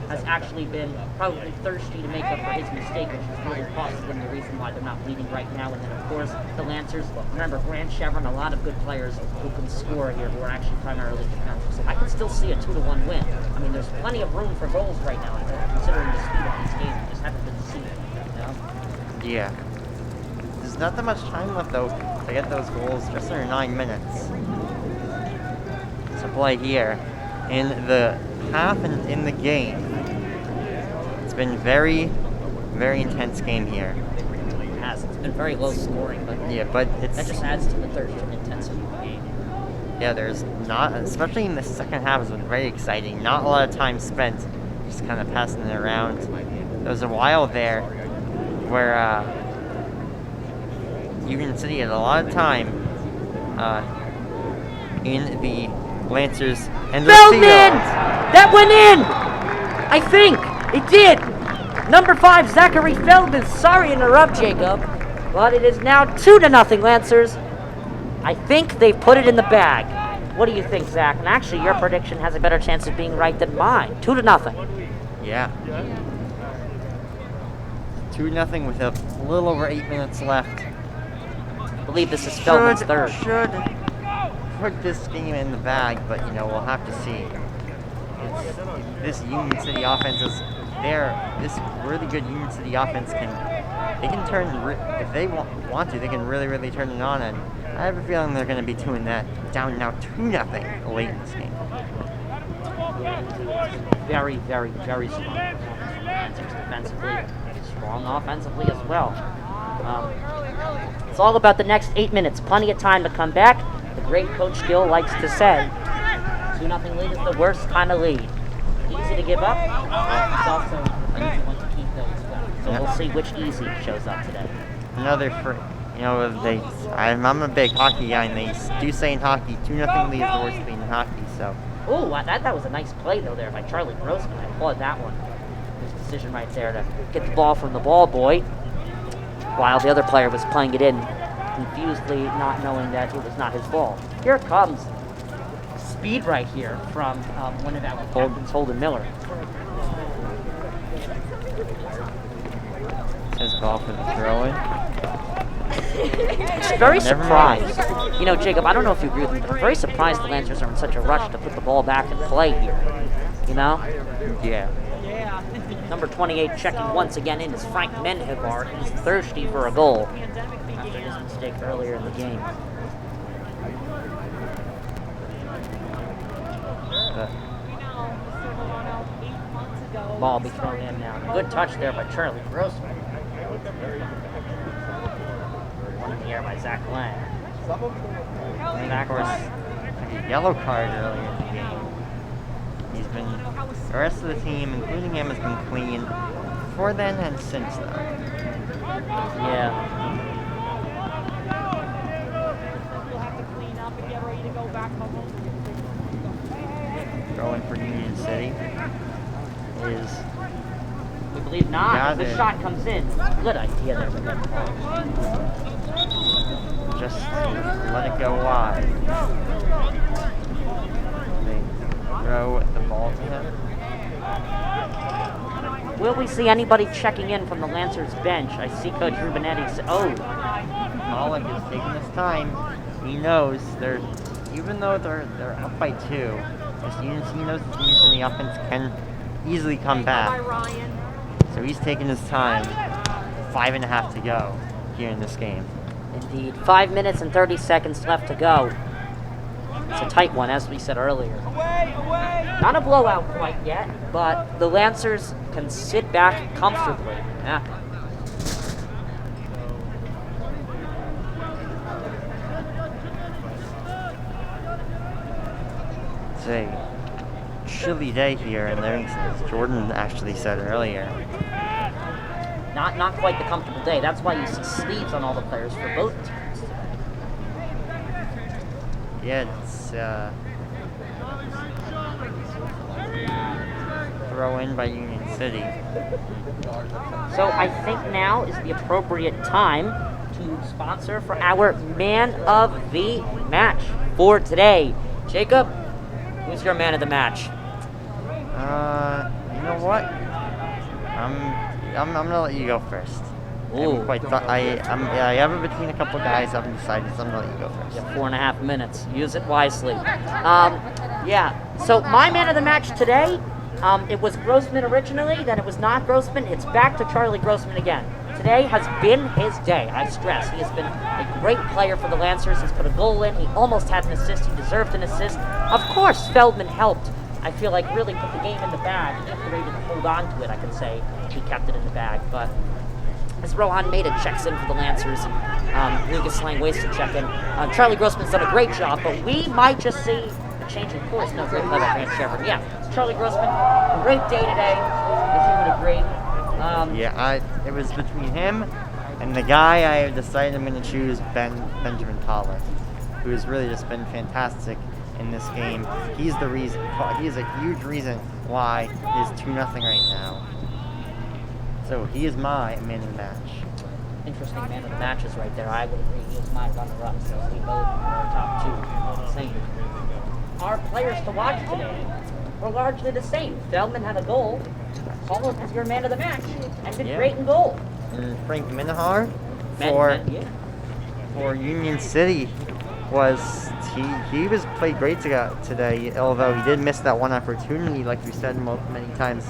has actually been probably thirsty to make up for his mistake, which is really costing them the reason why they're not leading right now. And then, of course, the Lancers, remember, Grant Chevron, a lot of good players who can score here, who are actually primarily defensive. So I can still see a 2-1 win. I mean, there's plenty of room for goals right now, considering the speed of these games. We just haven't been seeing it, Yeah. There's not that much time left, though, to get those goals. Just under 9 minutes to play here. In the half and in the game, it's been very, very intense game here. It has. It's been very low scoring, but that just adds to the thirst and intensity of the game. Yeah, there's not, especially in the second half, it's been very exciting. Not a lot of time spent just kind of passing it around. There was a while there where Union City had a lot of time in the Lancers and the Feldman! field. That went in! I think it did. Number 5, Zachary Feldman. Sorry to interrupt, Jacob, but it is now 2-0 Lancers. I think they've put it in the bag. What do you think, Zach? And actually, your prediction has a better chance of being right than mine. 2-0. Yeah. 2-0 with a little over 8 minutes left. I believe this is Feldman's third. Should put this game in the bag, but we'll have to see. This Union City offense is there. This really good Union City offense can turn, if they want to, they can really turn it on, and I have a feeling they're going to be doing that down now 2-0 late in this game. Very, very, very strong defensively, strong offensively as well. It's all about the next 8 minutes. Plenty of time to come back. The great Coach Gill likes to say, 2-0 lead is the worst kind of lead. Easy to give up. It's also an easy one to keep though as well. So we'll see which easy shows up today. I'm a big hockey guy, and they do say in hockey, 2-0 lead is the worst lead in hockey. So. Oh, that was a nice play though there by Charlie Grossman. I applaud that one. His decision right there to get the ball from the ball boy, while the other player was playing it in, confusedly not knowing that it was not his ball. Here it comes. Speed right here from one of our captains, Holden Miller. ball for the throw-in. It's very Never surprised. You know, Jacob, I don't know if you agree with me, but I'm very surprised the Lancers are in such a rush to put the ball back in play here. You know? Yeah. Number 28 checking once again in is Frank Menjivar. He's thirsty for a goal after his mistake earlier in the game. Ball be thrown in now. Good touch there by Charlie Grossman. One in the air by Zach Lang. And of course, a yellow card earlier in the game. He's been, the rest of the team, including him, has been clean before then and since then. yeah. Going for Union City is We believe not. Got If the it. shot comes in, good idea there, but then just let it go wide. They throw the ball to him. will we see anybody checking in from the Lancers bench? I see Coach Rubinetti say, oh, Pawlak is taking his time. He knows they're, even though they're up by 2, he knows the teams in the offense can easily come back. So he's taking his time. 5.5 to go here in this game. indeed. 5 minutes and 30 seconds left to go. It's a tight one, as we said earlier. Not a blowout quite yet, but the Lancers can sit back comfortably. Yeah. It's a chilly day here in Livingston, as Jordan actually said earlier. Not quite the comfortable day. That's why you see sleeves on all the players for both teams. Yeah, it's throw in by Union City. So I think now is the appropriate time to sponsor for our man of the match for today. Jacob, who's your man of the match? You know what? I'm gonna let you go first. Ooh. I have it between a couple guys. I haven't decided, so I'm gonna let you go first. You have 4.5 minutes. Use it wisely. Yeah. So my man of the match today, it was Grossman originally, then it was not Grossman. It's back to Charlie Grossman again. Today has been his day. I stress, he has been a great player for the Lancers. He's put a goal in. He almost had an assist. He deserved an assist. Of course, Feldman helped. I feel like really put the game in the bag. If they were able to hold on to it, I could say he kept it in the bag. But as Rohan Maida checks in for the Lancers, Lucas Lang waits to check in. Charlie Grossman's done a great job, but we might just see a change in course. No, great play by Grant Shepard. Yeah, it's Charlie Grossman. Great day today, if you would agree. It was between him and the guy I decided I'm going to choose, Benjamin Pawlak, who has really just been fantastic in this game. He's the reason. He is a huge reason why it is 2-0 right now. So he is my man of the match. Interesting man of the matches right there. I would agree. He is my runner-up. So we both are top two. Same. Our players to watch today were largely the same. Feldman had a goal. Pawlak was your man of the match and did great in goal. And Frank Menjivar Yeah. for Union City he was played great today, although he did miss that one opportunity, like we said many times.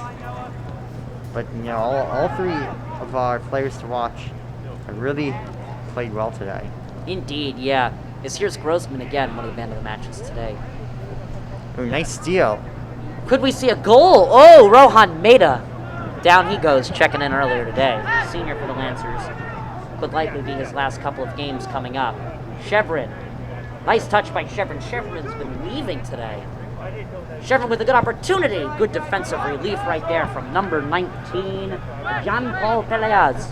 But you know, all three of our players to watch have really played well today. Indeed, yeah. Here's Grossman again, one of the man of the matches today. Ooh, nice steal. Could we see a goal? Oh, Rohan Maida. Down he goes, checking in earlier today. Senior for the Lancers. Could likely be his last couple of games coming up. Chevron. Nice touch by Chevron. Chevron's been weaving today. Chevron with a good opportunity. Good defensive relief right there from number 19, Jean-Paul Peleas.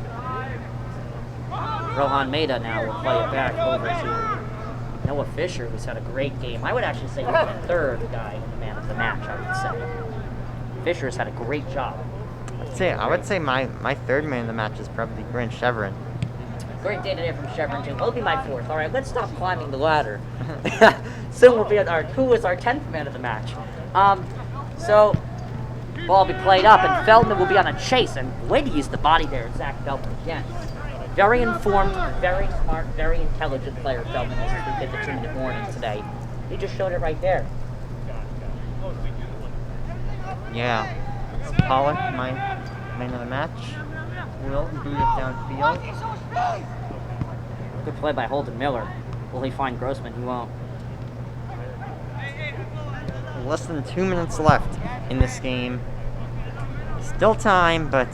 Rohan Maida now will play it back over to Noah Fisher, who's had a great game. I would actually say he's the third guy in the man of the match, I would say. Fisher's had a great job. I would say my third man of the match is probably Grant Chevron. Great day today from Chevron, too. He'll be my fourth. All right, let's stop climbing the ladder. Soon we'll be at who is our 10th man of the match. So, Ball will be played up, and Feldman will be on a chase. And way to use the body there, Zach Feldman again. Very informed, very smart, very intelligent player, Feldman, as we did the 2-minute warning today. He just showed it right there. Yeah. It's Pawlak, my man of the match. Will boot it downfield. Good play by Holden Miller. Will he find Grossman? He won't. Less than 2 minutes left in this game. Still time, but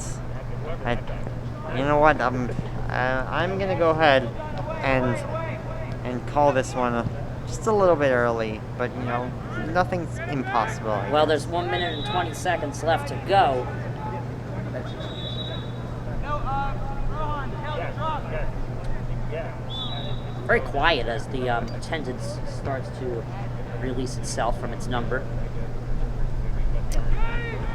you know what? I'm gonna go ahead and call this one just a little bit early, but you know, nothing's impossible. Well, there's 1 minute and 20 seconds left to go. Very quiet as the attendance starts to release itself from its number.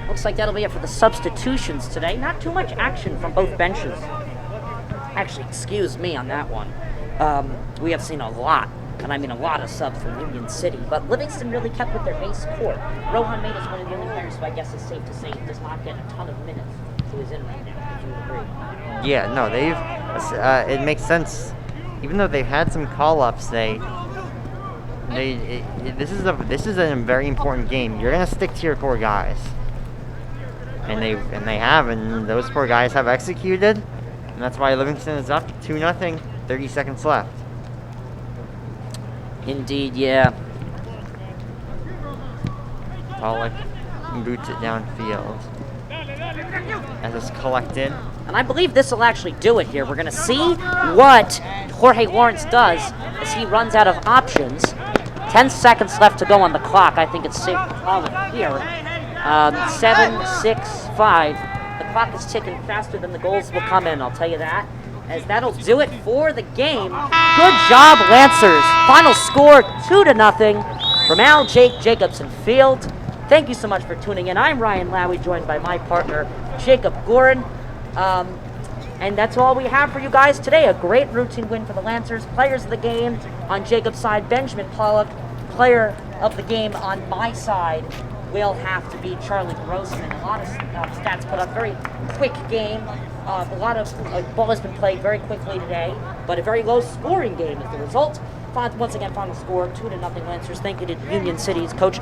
Looks like that'll be it for the substitutions today. Not too much action from both benches. Actually, excuse me on that one. We have seen a lot, and I mean a lot of subs from Union City, but Livingston really kept with their base core. Rohan Maid is one of the only players who I guess is safe to say does not get a ton of minutes, so he's in right now. Do you agree? Yeah, no, it makes sense. Even though they've had some call-ups, this is a very important game. You're gonna stick to your core guys, and they have, and those core guys have executed, and that's why Livingston is up 2-0. 30 seconds left. Indeed, yeah. Pawlak boots it downfield as it's collected. And I believe this will actually do it here. We're going to see what Jorge Lawrence does as he runs out of options. 10 seconds left to go on the clock. I think it's safe to call it here. 7, 6, 5. The clock is ticking faster than the goals will come in, I'll tell you that. As that'll do it for the game. Good job, Lancers. Final score, 2-0 from Al Jacobson Field. Thank you so much for tuning in. I'm Ryan Lowy, joined by my partner, Jacob Gorin. And that's all we have for you guys today. A great routine win for the Lancers. Players of the game on Jacob's side, Benjamin Pawlak. Player of the game on my side will have to be Charlie Grossman. A lot of stats put up. Very quick game. A lot of ball has been played very quickly today, but a very low-scoring game is the result. Once again, final score, 2-0 Lancers. Thank you to Union City's coach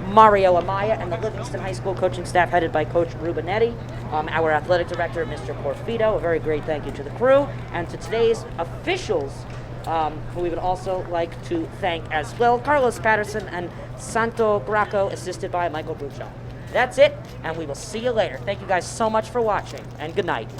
Mario Amaya and the Livingston High School coaching staff headed by Coach Rubinetti, our athletic director, Mr. Porfido. A very great thank you to the crew and to today's officials, who we would also like to thank as well, Carlos Patterson and Santo Graco, assisted by Michael Bruchon. That's it, and we will see you later. Thank you guys so much for watching, and good night.